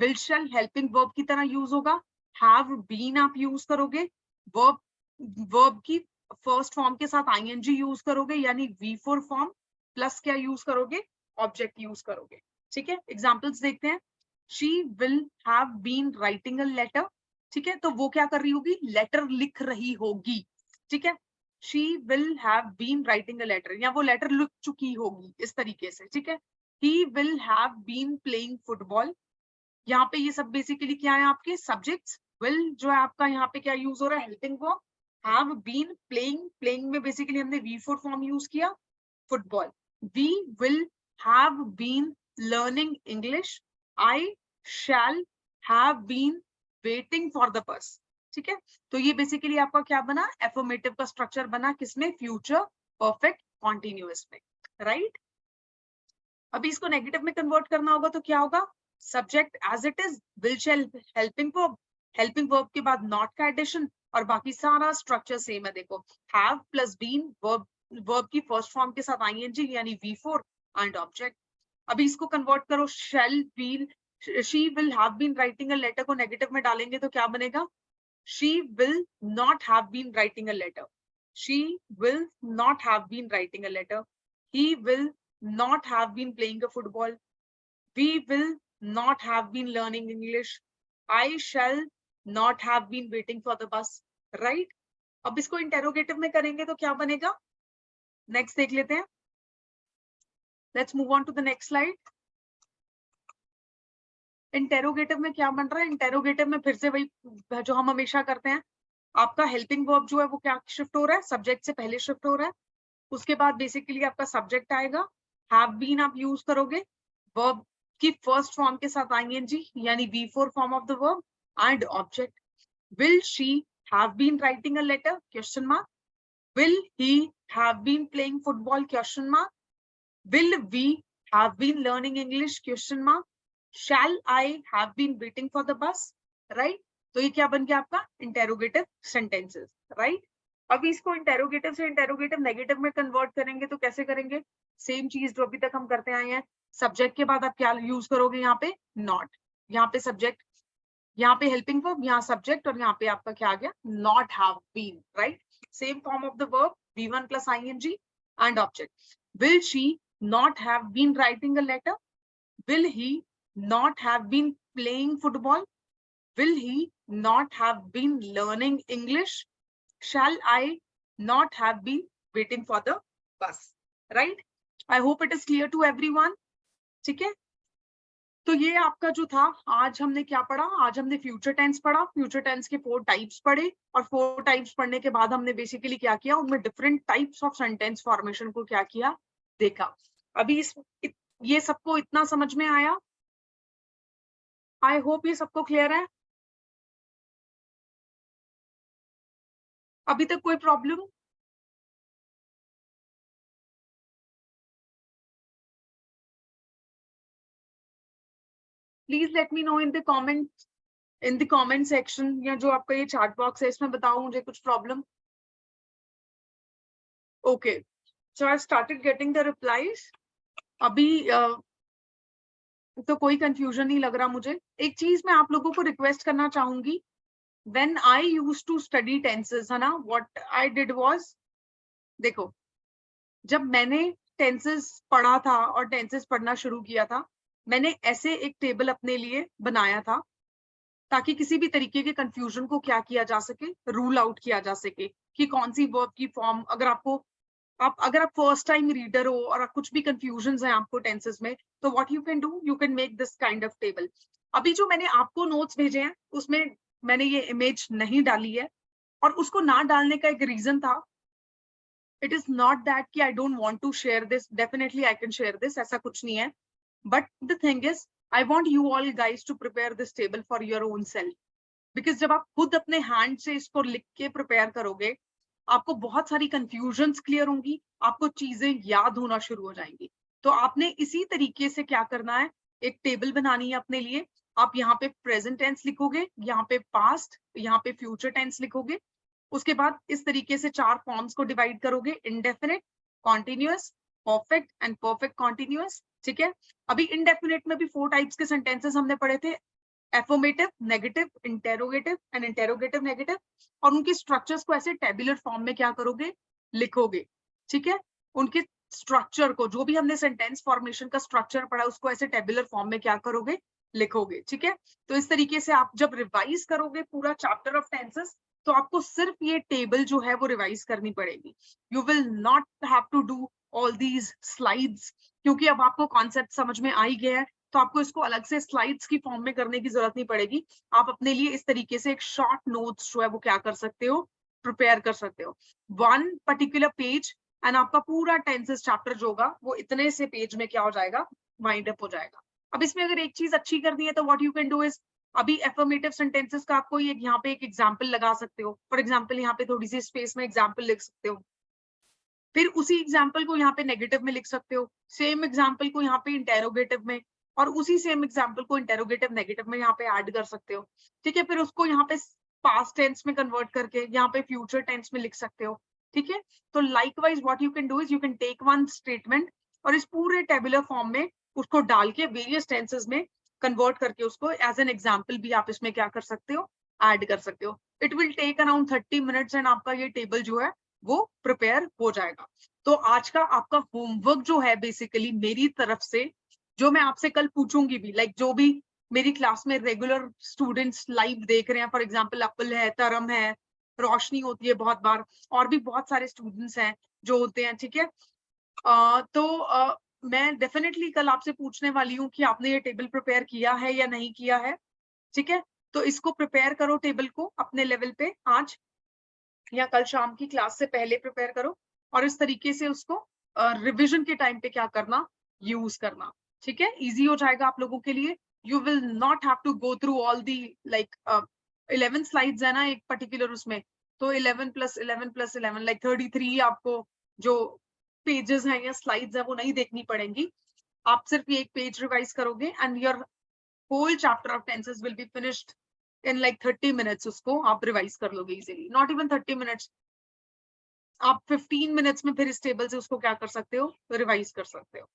will shall helping verb की तरह यूज होगा. हैव बीन आप यूज करोगे, वर्ब की फर्स्ट फॉर्म के साथ आईएनजी यूज करोगे, यानी V4 फॉर्म प्लस क्या यूज करोगे, ऑब्जेक्ट यूज करोगे. ठीक है, एग्जांपल्स देखते हैं. She will have been writing a letter. ठीक है, तो वो क्या कर रही होगी, लेटर लिख रही होगी. ठीक है, she will have been writing a letter, या वो लेटर लिख चुकी होगी, इस तरीके से. ठीक है, he will have been playing football. यहाँ पे ये सब बेसिकली क्या है, आपके सब्जेक्ट्स. विल जो है आपका यहाँ पे क्या यूज हो रहा है, helping verb. Have been playing, playing में बेसिकली हमने V4 फॉर्म यूज किया, football. We will have been learning English. I shall have been waiting for the bus. ठीक है, तो ये बेसिकली आपका क्या बना, एफर्मेटिव का स्ट्रक्चर बना, किसमें, फ्यूचर परफेक्ट कॉन्टिन्यूअस में, राइट? अभी इसको नेगेटिव में कन्वर्ट करना होगा तो क्या होगा, subject as it is, will shall helping verb के बाद नॉट का एडिशन, और बाकी सारा स्ट्रक्चर सेम है. देखो, हैव प्लस बीन, वर्ब की फर्स्ट फॉर्म के साथ आईएनजी यानी V4 एंड ऑब्जेक्ट. अभी इसको कन्वर्ट करो, shall will, she will have been writing a letter को नेगेटिव में डालेंगे तो क्या बनेगा, she will not have been writing a letter. She will not have been writing a letter. He will not have been playing a football. We will not have been learning English. I shall not have been waiting for the bus. Right? अब इसको interrogative में करेंगे तो क्या बनेगा, next देख लेते हैं. Let's move on to the next slide. Interrogative में क्या बन रहा है, इंटेरोगेटिव में फिर से वही जो हम हमेशा करते हैं. आपका हेल्पिंग वर्ब जो है वो क्या शिफ्ट हो रहा है, सब्जेक्ट से पहले शिफ्ट हो रहा है. उसके बाद बेसिकली आपका सब्जेक्ट आएगा, हैव बीन आप यूज करोगे, वर्ब की फर्स्ट फॉर्म के साथ आईएनजी यानी V4 form of the verb, and object. Will she have been writing a letter, question mark. Will he have been playing football, question mark. Will we have been learning English, question mark. Shall I have been waiting for the bus, right? तो ये क्या बन गया आपका, interrogative sentences, right? अभी इसको interrogative से interrogative negative में कन्वर्ट करेंगे तो कैसे करेंगे, सेम चीज जो अभी तक हम करते आए हैं. सब्जेक्ट के बाद आप क्या यूज करोगे, यहाँ पे नॉट, यहाँ पे सब्जेक्ट, यहाँ पे हेल्पिंग वर्ब, यहाँ सब्जेक्ट, और यहाँ पे आपका क्या आ गया, not have been, right? Same form of the verb, V1 plus ing and object. Will she not have been writing a letter? Will he not have been playing football? Will he not have been learning English? Shall I not have been waiting for the bus? Right? I hope it is clear to everyone. ठीक है? तो ये आपका जो था, आज हमने क्या पढ़ा? आज हमने फ्यूचर टेंस पढ़ा, फ्यूचर टेंस के 4 टाइप्स पढ़े, और 4 टाइप्स पढ़ने के बाद हमने बेसिकली क्या किया, उनमें different types of sentence formation को क्या किया, देखा। अभी ये सबको इतना समझ में आया? आई होप ये सबको क्लियर है। अभी तक कोई problem? Please let me no in the comment section, या जो आपका ये चैट बॉक्स है इसमें बताओ मुझे कुछ problem. Okay, so I started getting the replies. अभी तो कोई कंफ्यूजन नहीं लग रहा मुझे। एक चीज मैं आप लोगों को रिक्वेस्ट करना चाहूंगी, when I used to study tenses, है ना, what I did was, देखो, जब मैंने टेंसेस पढ़ा था और टेंसेस पढ़ना शुरू किया था, मैंने ऐसे एक टेबल अपने लिए बनाया था ताकि किसी भी तरीके के कंफ्यूजन को क्या किया जा सके, रूल आउट किया जा सके कि कौन सी वर्ब की फॉर्म, अगर आप फर्स्ट टाइम रीडर हो और कुछ भी कंफ्यूजन है आपको टेंसेस में, तो what you can do, you can make this kind of table. अभी जो मैंने आपको नोट्स भेजे हैं उसमें मैंने ये इमेज नहीं डाली है, और उसको ना डालने का एक रीजन था। इट इज नॉट दैट कि I don't want to share this, definitely I can share this, ऐसा कुछ नहीं है, but the thing is I want you all guys to prepare this table for your own self, because जब आप खुद अपने hand से इसको लिख के प्रिपेयर करोगे, आपको बहुत सारी कंफ्यूजन्स क्लियर होंगी, आपको चीजें याद होना शुरू हो जाएंगी। तो आपने इसी तरीके से क्या करना है, एक टेबल बनानी है अपने लिए। आप यहाँ पे प्रेजेंट टेंस लिखोगे, यहाँ पे पास्ट, यहाँ पे फ्यूचर टेंस लिखोगे। उसके बाद इस तरीके से 4 फॉर्म्स को डिवाइड करोगे, indefinite, continuous, perfect and perfect continuous. ठीक है, अभी इंडेफिनिट में भी 4 टाइप्स के सेंटेंसेस हमने पढ़े थे, affirmative, negative, interrogative and interrogative negative, और उनके स्ट्रक्चर्स को ऐसे टेबुलर फॉर्म में क्या करोगे, लिखोगे। ठीक है, उनके स्ट्रक्चर को, जो भी हमने सेंटेंस फॉर्मेशन का स्ट्रक्चर पढ़ा, उसको ऐसे टेबुलर फॉर्म में क्या करोगे, लिखोगे। ठीक है, तो इस तरीके से आप जब रिवाइज करोगे पूरा चैप्टर ऑफ टेंसेस, तो आपको सिर्फ ये टेबल जो है वो रिवाइज करनी पड़ेगी। You will not have to do all these slides, क्योंकि अब आपको कॉन्सेप्ट समझ में आ ही गया है, तो आपको इसको अलग से स्लाइड्स की फॉर्म में करने की जरूरत नहीं पड़ेगी। आप अपने लिए इस तरीके से एक शॉर्ट नोट्स जो है वो क्या कर सकते हो, प्रिपेयर कर सकते हो, 1 पर्टिकुलर पेज, एंड आपका पूरा टेंसेस चैप्टर जो होगा वो इतने से पेज में क्या हो जाएगा, वाइंड अप हो जाएगा। अब इसमें अगर एक चीज अच्छी करनी है तो what you can do is, अभी एफर्मेटिव सेंटेंसेस का आपको ये यहाँ पे एक एग्जाम्पल लगा सकते हो। फॉर एग्जाम्पल यहाँ पे थोड़ी सी स्पेस में एग्जाम्पल लिख सकते हो, फिर उसी एग्जाम्पल को यहाँ पे नेगेटिव में लिख सकते हो, सेम एग्जाम्पल को यहाँ पे इंटेरोगेटिव में, और उसी सेम एग्जाम्पल को इंटेरोगेटिव नेगेटिव में यहाँ पे ऐड कर सकते हो। ठीक है, फिर उसको यहाँ पे पास्ट टेंस में कन्वर्ट करके यहाँ पे फ्यूचर टेंस में लिख सकते हो। ठीक है, तो likewise what you can do is, you can take one statement और इस पूरे टेबुलर फॉर्म में उसको डाल के वेरियस टेंसेस में कन्वर्ट करके उसको एज एन एग्जाम्पल भी आप इसमें क्या कर सकते हो, ऐड कर सकते हो। It will take around 30 minutes and आपका ये टेबल जो है वो प्रिपेयर हो जाएगा। तो आज का आपका होमवर्क जो है बेसिकली मेरी तरफ से, जो मैं आपसे कल पूछूंगी भी, लाइक जो भी मेरी क्लास में रेगुलर स्टूडेंट्स लाइव देख रहे हैं, फॉर एग्जांपल अपुल है, तरम है, रोशनी होती है बहुत बार, और भी बहुत सारे स्टूडेंट्स हैं जो होते हैं। ठीक है, मैं डेफिनेटली कल आपसे पूछने वाली हूँ कि आपने ये टेबल प्रिपेयर किया है या नहीं किया है। ठीक है, तो इसको प्रिपेयर करो टेबल को अपने लेवल पे, आज या कल शाम की क्लास से पहले प्रिपेयर करो, और इस तरीके से उसको रिवीजन के टाइम पे क्या करना, यूज करना। ठीक है, इजी हो जाएगा आप लोगों के लिए। You will not have to go through all the, like 11 slides है ना एक पर्टिकुलर उसमें, तो 11 + 11 + 11 लाइक 33 आपको जो पेजेस हैं या स्लाइड्स है वो नहीं देखनी पड़ेंगी। आप सिर्फ ये एक पेज रिवाइज करोगे and your whole chapter of tenses will be finished in like 30 minutes। उसको आप रिवाइज कर लोगे इजीली, नॉट इवन 30 मिनट्स, आप 15 मिनट्स में फिर इस टेबल से उसको क्या कर सकते हो, रिवाइज कर सकते हो।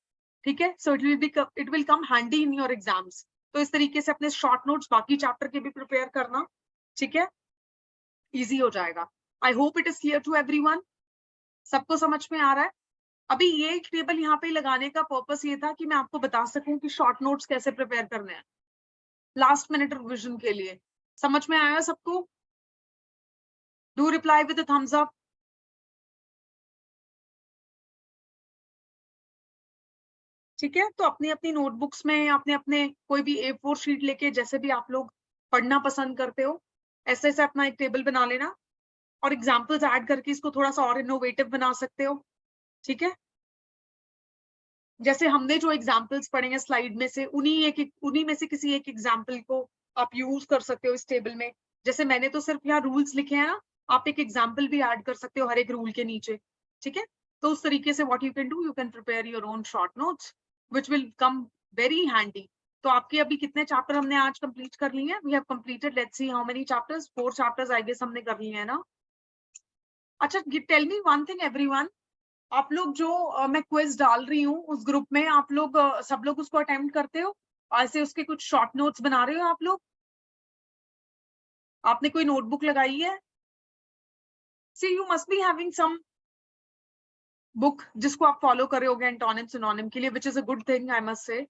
ठीक है, so it will come handy in your exams. तो इस तरीके से अपने शॉर्ट नोट्स बाकी चैप्टर के भी प्रिपेयर करना। ठीक है, इजी हो जाएगा। I hope it is clear to everyone. सबको समझ में आ रहा है? अभी ये टेबल यहाँ पे लगाने का पर्पस ये था कि मैं आपको बता सकूं कि शॉर्ट नोट्स कैसे प्रिपेयर करने हैं लास्ट मिनट रिविजन के लिए। समझ में आया सबको? Do reply with thumbs up. ठीक है, तो अपनी अपनी नोटबुक्स में अपने अपने कोई भी A4 शीट लेके जैसे भी आप लोग पढ़ना पसंद करते हो ऐसे ऐसे अपना एक टेबल बना लेना और एग्जाम्पल्स ऐड करके इसको थोड़ा सा और इनोवेटिव बना सकते हो। ठीक है, जैसे हमने जो एग्जाम्पल्स पढ़े हैं स्लाइड में से उन्हीं में से किसी एक एग्जाम्पल को आप यूज कर सकते हो इस टेबल में। जैसे मैंने तो सिर्फ यहाँ रूल्स लिखे हैं ना, आप एक एग्जाम्पल भी ऐड कर सकते हो हर एक रूल के नीचे। ठीक है, तो उस तरीके से what you can do, you can prepare your own short notes which will come very handy. तो आपके अभी कितने चैप्टर हमने आज कंप्लीट कर लिए हैं? We have completed, let's see how many chapters, 4 chapters I guess हमने कर लिए हैं ना। अच्छा, tell me one thing everyone, आप लोग जो मैं क्विज डाल रही हूँ उस ग्रुप में आप लोग सब लोग उसको अटेम्प्ट करते हो? ऐसे उसके कुछ शॉर्ट नोट्स बना रहे हो आप लोग? आपने कोई नोटबुक लगाई है? See you must be having some book जिसको आप फॉलो कर रहे होगे एंटोनिम सिनोनिम के लिए, which is a good thing I must say.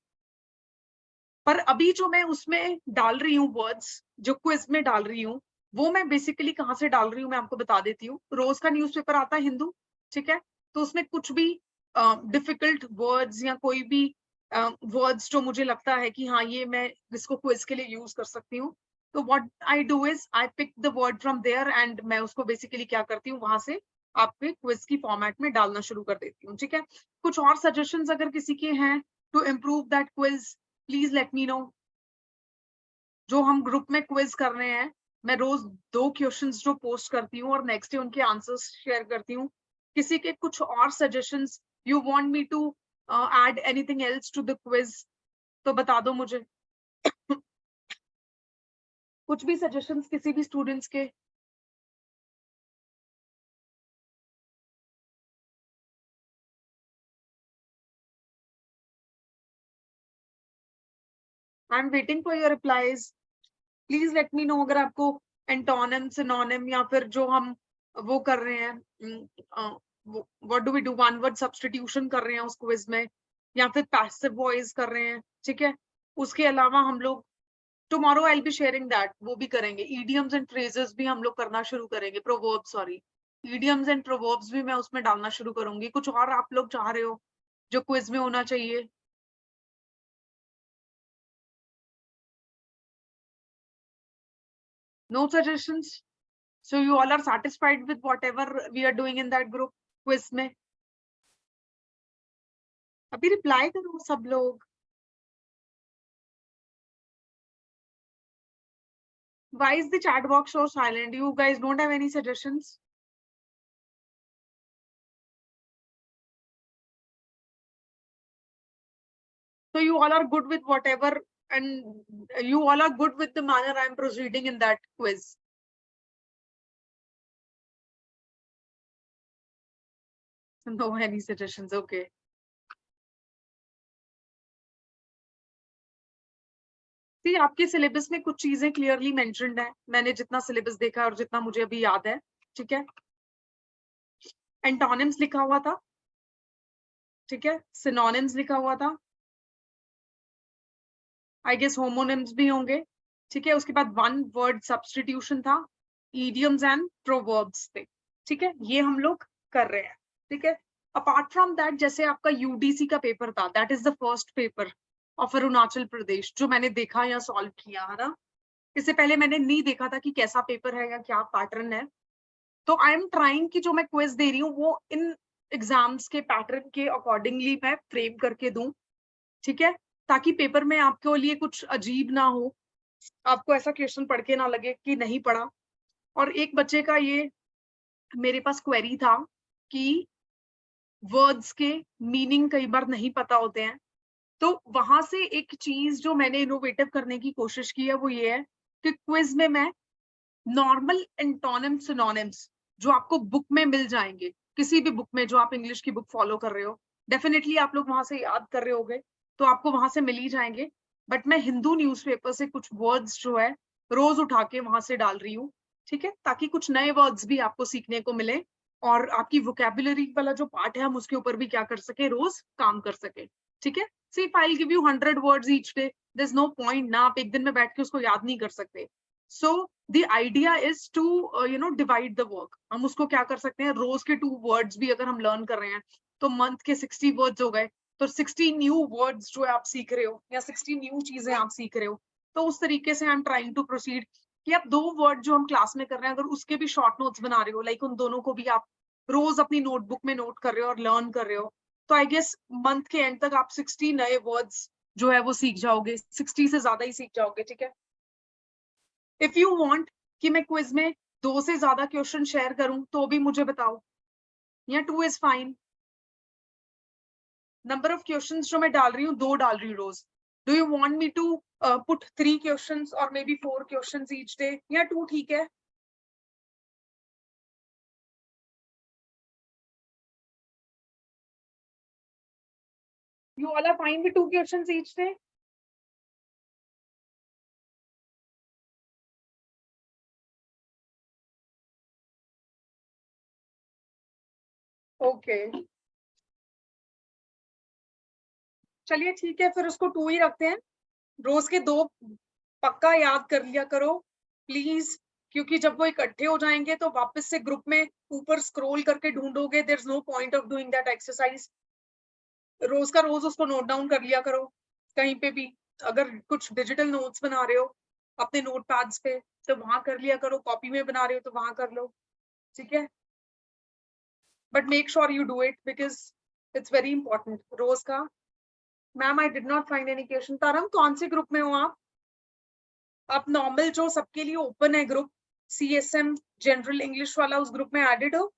पर अभी जो मैं उसमें डाल रही हूँ वर्ड्स, जो क्विज में डाल रही हूँ, वो मैं बेसिकली कहाँ से डाल रही हूँ मैं आपको बता देती हूँ। रोज का न्यूज़पेपर आता है हिंदू, ठीक है, तो उसमें कुछ भी डिफिकल्ट वर्ड्स या कोई भी वर्ड्स जो मुझे लगता है कि हाँ ये मैं इसको क्विज के लिए यूज कर सकती हूँ, तो what I do is I pick the word from there and मैं उसको बेसिकली क्या करती हूँ वहां से आपके क्विज की फॉर्मेट में डालना शुरू कर देती हूँ। ठीक है, कुछ और सजेशंस अगर किसी के हैं to improve that quiz, please let me know. जो हम ग्रुप में क्विज कर रहे हैं, मैं रोज 2 क्वेश्चंस जो पोस्ट करती हूँ और नेक्स्ट डे उनके आंसर्स शेयर करती हूँ। किसी के कुछ और suggestions, you want me to add anything else to the quiz, तो बता दो मुझे। कुछ भी सजेशंस किसी भी स्टूडेंट्स के? I am waiting for your replies, please let me no अगर आपको एंटोनिम सिनोनिम या फिर जो हम वो कर रहे हैं what do we do, one word substitution कर रहे हैं उस क्विज में, या फिर पैसिव वॉइस कर रहे हैं। ठीक है, उसके अलावा हम लोग tomorrow I will be sharing that, वो भी करेंगे। इडियम्स एंड फ्रेजेस भी हम लोग करना शुरू करेंगे, proverbs, sorry, idioms and proverbs भी मैं उसमें डालना शुरू करूंगी। कुछ और आप लोग चाह रहे हो जो क्विज में होना चाहिए? No suggestions? So you all are satisfied with whatever we are doing in that group quiz में? अभी रिप्लाई करो सब लोग। Why is the chat box so silent? You guys don't have any suggestions? So you all are good with whatever, and you all are good with the manner I'm proceeding in that quiz. No any suggestions, okay. See, आपके syllabus में कुछ चीजें clearly mentioned है, मैंने जितना syllabus देखा और जितना मुझे अभी याद है। ठीक है, एंटोनिम्स लिखा हुआ था, ठीक है, सिनोनिम्स लिखा हुआ था, आई गेस होमोनिम्स भी होंगे। ठीक है, उसके बाद वन वर्ड सब्स्टिट्यूशन था, इडियम्स एंड प्रोवर्ब्स थे। ठीक है, ये हम लोग कर रहे हैं। ठीक है, अपार्ट फ्रॉम दैट जैसे आपका यूडीसी का पेपर था, that is the first paper of Arunachal Pradesh जो मैंने देखा या सॉल्व किया है ना। इससे पहले मैंने नहीं देखा था कि कैसा पेपर है या क्या पैटर्न है। तो आई एम ट्राइंग कि जो मैं क्विज दे रही हूँ वो इन एग्जाम्स के पैटर्न के अकॉर्डिंगली मैं फ्रेम करके दूं। ठीक है, ताकि पेपर में आपके लिए कुछ अजीब ना हो, आपको ऐसा क्वेश्चन पढ़ के ना लगे कि नहीं पढ़ा। और एक बच्चे का ये मेरे पास क्वेरी था कि वर्ड्स के मीनिंग कई बार नहीं पता होते हैं, तो वहां से एक चीज जो मैंने इनोवेटिव करने की कोशिश की है वो ये है कि क्विज में मैं नॉर्मल एंटोनिम सिनोनिम्स जो आपको बुक में मिल जाएंगे, किसी भी बुक में जो आप इंग्लिश की बुक फॉलो कर रहे हो, डेफिनेटली आप लोग वहां से याद कर रहे होगे तो आपको वहां से मिल ही जाएंगे। बट मैं हिंदू न्यूज़पेपर से कुछ वर्ड्स जो है रोज उठा के वहां से डाल रही हूँ। ठीक है, ताकि कुछ नए वर्ड्स भी आपको सीखने को मिले और आपकी वोकेबुलरी वाला जो पार्ट है हम उसके ऊपर भी क्या कर सके, रोज काम कर सके। ठीक है, see if I give you 100 words each day, there is no point ना, आप एक दिन में बैठ के उसको याद नहीं कर सकते। So the idea is to divide the work. हम उसको क्या कर सकते हैं, रोज के 2 वर्ड्स भी अगर हम लर्न कर रहे हैं तो मंथ के 60 वर्ड्स हो गए, तो 60 न्यू वर्ड्स जो है आप सीख रहे हो, या 60 न्यू चीजें आप सीख रहे हो। तो उस तरीके से I am trying to proceed कि आप 2 वर्ड जो हम क्लास में कर रहे हैं अगर उसके भी शॉर्ट नोट्स बना रहे हो, लाइक उन दोनों को भी आप रोज अपनी नोटबुक में नोट कर रहे हो और लर्न कर रहे हो, तो आई गेस मंथ के एंड तक आप 60 नए वर्ड्स जो है वो सीख जाओगे, 60 से ज्यादा ही सीख जाओगे। ठीक है, इफ यू वांट कि मैं क्विज में 2 से ज्यादा क्वेश्चन शेयर करूं तो भी मुझे बताओ, या 2 is fine. Number of questions जो मैं डाल रही हूँ 2 डाल रही हूँ रोज। Do you want me to put 3 questions और maybe 4 questions each day, या 2 ठीक है? You all are fine with 2 questions each day? Okay. चलिए ठीक है, फिर उसको 2 ही रखते हैं। रोज के 2 पक्का याद कर लिया करो प्लीज, क्योंकि जब वो इकट्ठे हो जाएंगे तो वापस से ग्रुप में ऊपर स्क्रॉल करके ढूंढोगे, there is no point of doing that exercise. रोज का रोज उसको नोट डाउन कर लिया करो कहीं पे भी। अगर कुछ डिजिटल नोट्स बना रहे हो अपने नोट पैड्स पे तो वहां कर लिया करो, कॉपी में बना रहे हो तो वहां कर लो। ठीक है, but make sure you do it because it's very important रोज का। Ma'am I did not find any question. तारम कौन से ग्रुप में हो आप? आप नॉर्मल जो सबके लिए ओपन है ग्रुप, CSM जनरल इंग्लिश वाला, उस ग्रुप में एडेड हो?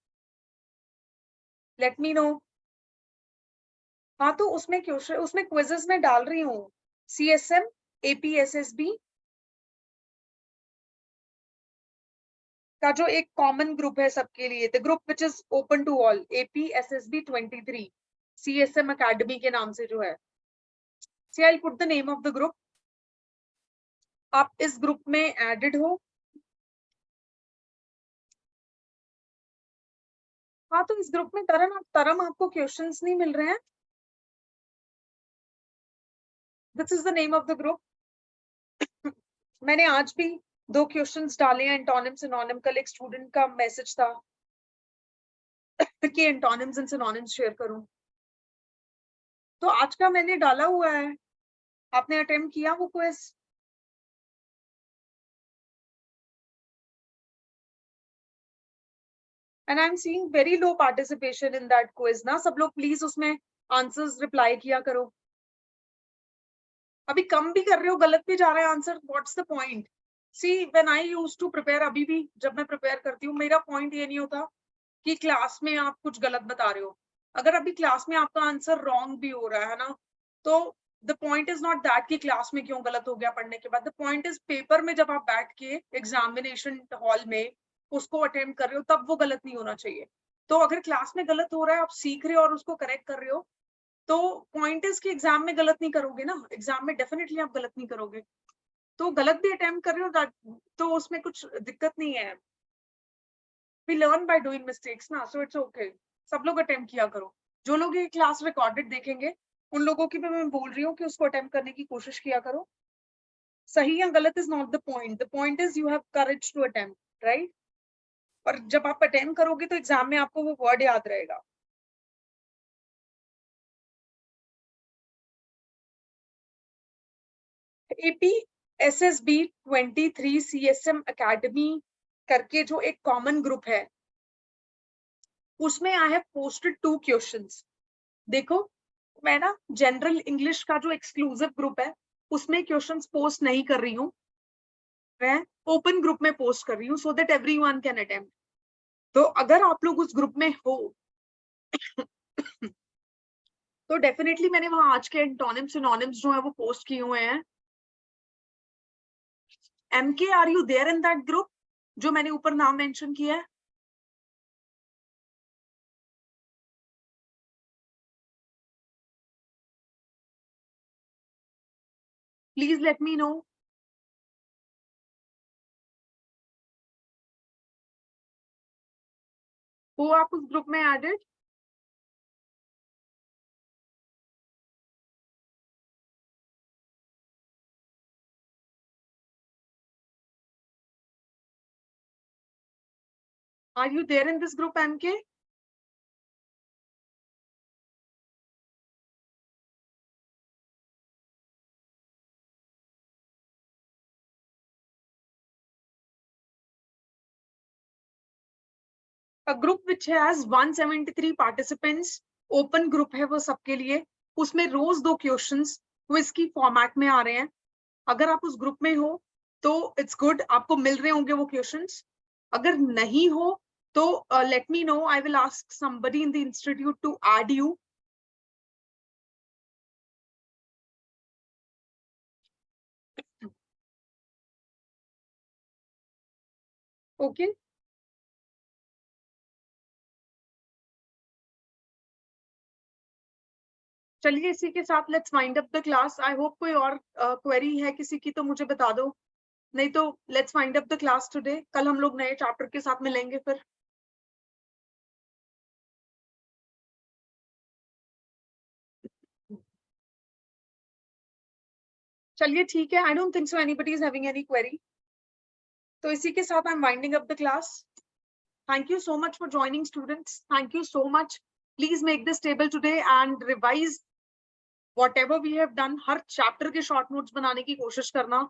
Late me no. हाँ तो उसमें क्वेश्चन, उसमें क्विजेस में डाल रही हूँ, CSM APSSB का जो एक कॉमन ग्रुप है सबके लिए, the group which is open to all, APSSB 23 CSM academy के नाम से जो है। See I put the name of the group. आप इस ग्रुप में एडेड हो? हाँ तो इस ग्रुप में तरम आपको क्वेश्चंस नहीं मिल रहे हैं? This is the name of the group. मैंने आज भी 2 क्वेश्चंस डाले हैं एंटोनिम सिनोनिम। कल एक स्टूडेंट का मैसेज था कि एंटोनिम्स एंड सिनोनिम्स शेयर करूं, तो आज का मैंने डाला हुआ है। आपने अटेम्प्ट किया वो quiz? And I am seeing very low participation in that quiz ना। सब लोग प्लीज उसमें आंसर्स रिप्लाई किया करो। अभी कम भी कर रहे हो, गलत भी जा रहा है answer, what's the point? See when I used to prepare, अभी भी जब मैं प्रिपेयर करती हूँ, मेरा पॉइंट ये नहीं होता कि क्लास में आप कुछ गलत बता रहे हो। अगर अभी क्लास में आपका आंसर रॉन्ग भी हो रहा है ना, तो the point is not that कि क्लास में क्यों गलत हो गया पढ़ने के बाद। द पॉइंट इज पेपर में जब आप बैठ के एग्जामिनेशन हॉल में उसको अटेम्प्ट कर रहे हो तब वो गलत नहीं होना चाहिए। तो अगर क्लास में गलत हो रहा है, आप सीख रहे हो और उसको करेक्ट कर रहे हो, तो पॉइंट इज कि एग्जाम में गलत नहीं करोगे ना। एग्जाम में डेफिनेटली आप गलत नहीं करोगे, तो गलत भी अटेम्प्ट कर रहे हो तो उसमें कुछ दिक्कत नहीं है। we learn by doing mistakes ना, so it's okay। सब लोग अटेम्प्ट किया करो। जो लोग ये क्लास रिकॉर्डेड देखेंगे उन लोगों की भी मैं बोल रही हूँ कि उसको अटेम्प्ट करने की कोशिश किया करो। सही या गलत is not the point, the point is you have courage to attempt, right? और जब आप अटेम्प्ट करोगे तो एग्जाम में आपको वो वर्ड याद रहेगा। APSSB 23 CSM अकेडमी करके जो एक कॉमन ग्रुप है, उसमें आई हैव पोस्टेड 2 क्वेश्चंस। देखो, मैं ना जनरल इंग्लिश का जो एक्सक्लूसिव ग्रुप है उसमें क्वेश्चंस पोस्ट नहीं कर रही हूँ, मैं ओपन ग्रुप में पोस्ट कर रही हूँ, so that everyone can attempt. तो अगर आप लोग उस ग्रुप में हो तो डेफिनेटली मैंने वहां आज के एंटोनिम्स सिनोनिम्स जो है वो पोस्ट किए हुए हैं। MK, are you there in that group जो मैंने ऊपर नाम मेंशन किया है? Please let me know. हो आप उस ग्रुप में added? Are you there in this group, MK? A group which has 173 participants, open group है वो सबके लिए, उसमें रोज 2 क्वेश्चंस क्विज की फॉर्मेट में आ रहे हैं. अगर आप उस ग्रुप में हो तो इट्स गुड, आपको मिल रहे होंगे वो क्वेश्चंस. अगर नहीं हो तो let me know, I will ask somebody in the institute to add you. Okay, चलिए इसी के साथ let's wind up the class. I hope कोई और क्वेरी है किसी की तो मुझे बता दो, नहीं तो let's wind up the class today. कल हम लोग नए चैप्टर के साथ मिलेंगे फिर. चलिए ठीक है, आई don't think so anybody is having any query. तो इसी के साथ I am winding up the class. Thank you so much for joining, students. Thank you so much. Please make this table today and revise whatever we have done. Her chapter के short notes बनाने की कोशिश करना,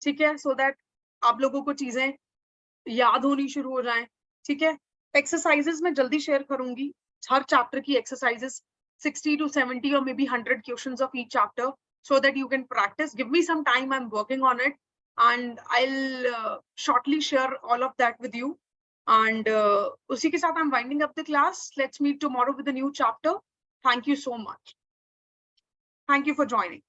ठीक है, so that आप लोगों को चीजें याद होनी शुरू हो जाएं. ठीक है, exercises मैं जल्दी share करूंगी. हर chapter की exercises 60 to 70 or maybe 100 questions of each chapter, so that you can practice. Give me some time, I'm working on it, and I'll shortly share all of that with you. And usi ke sath I'm winding up the class. Let's meet tomorrow with a new chapter. Thank you so much. Thank you for joining.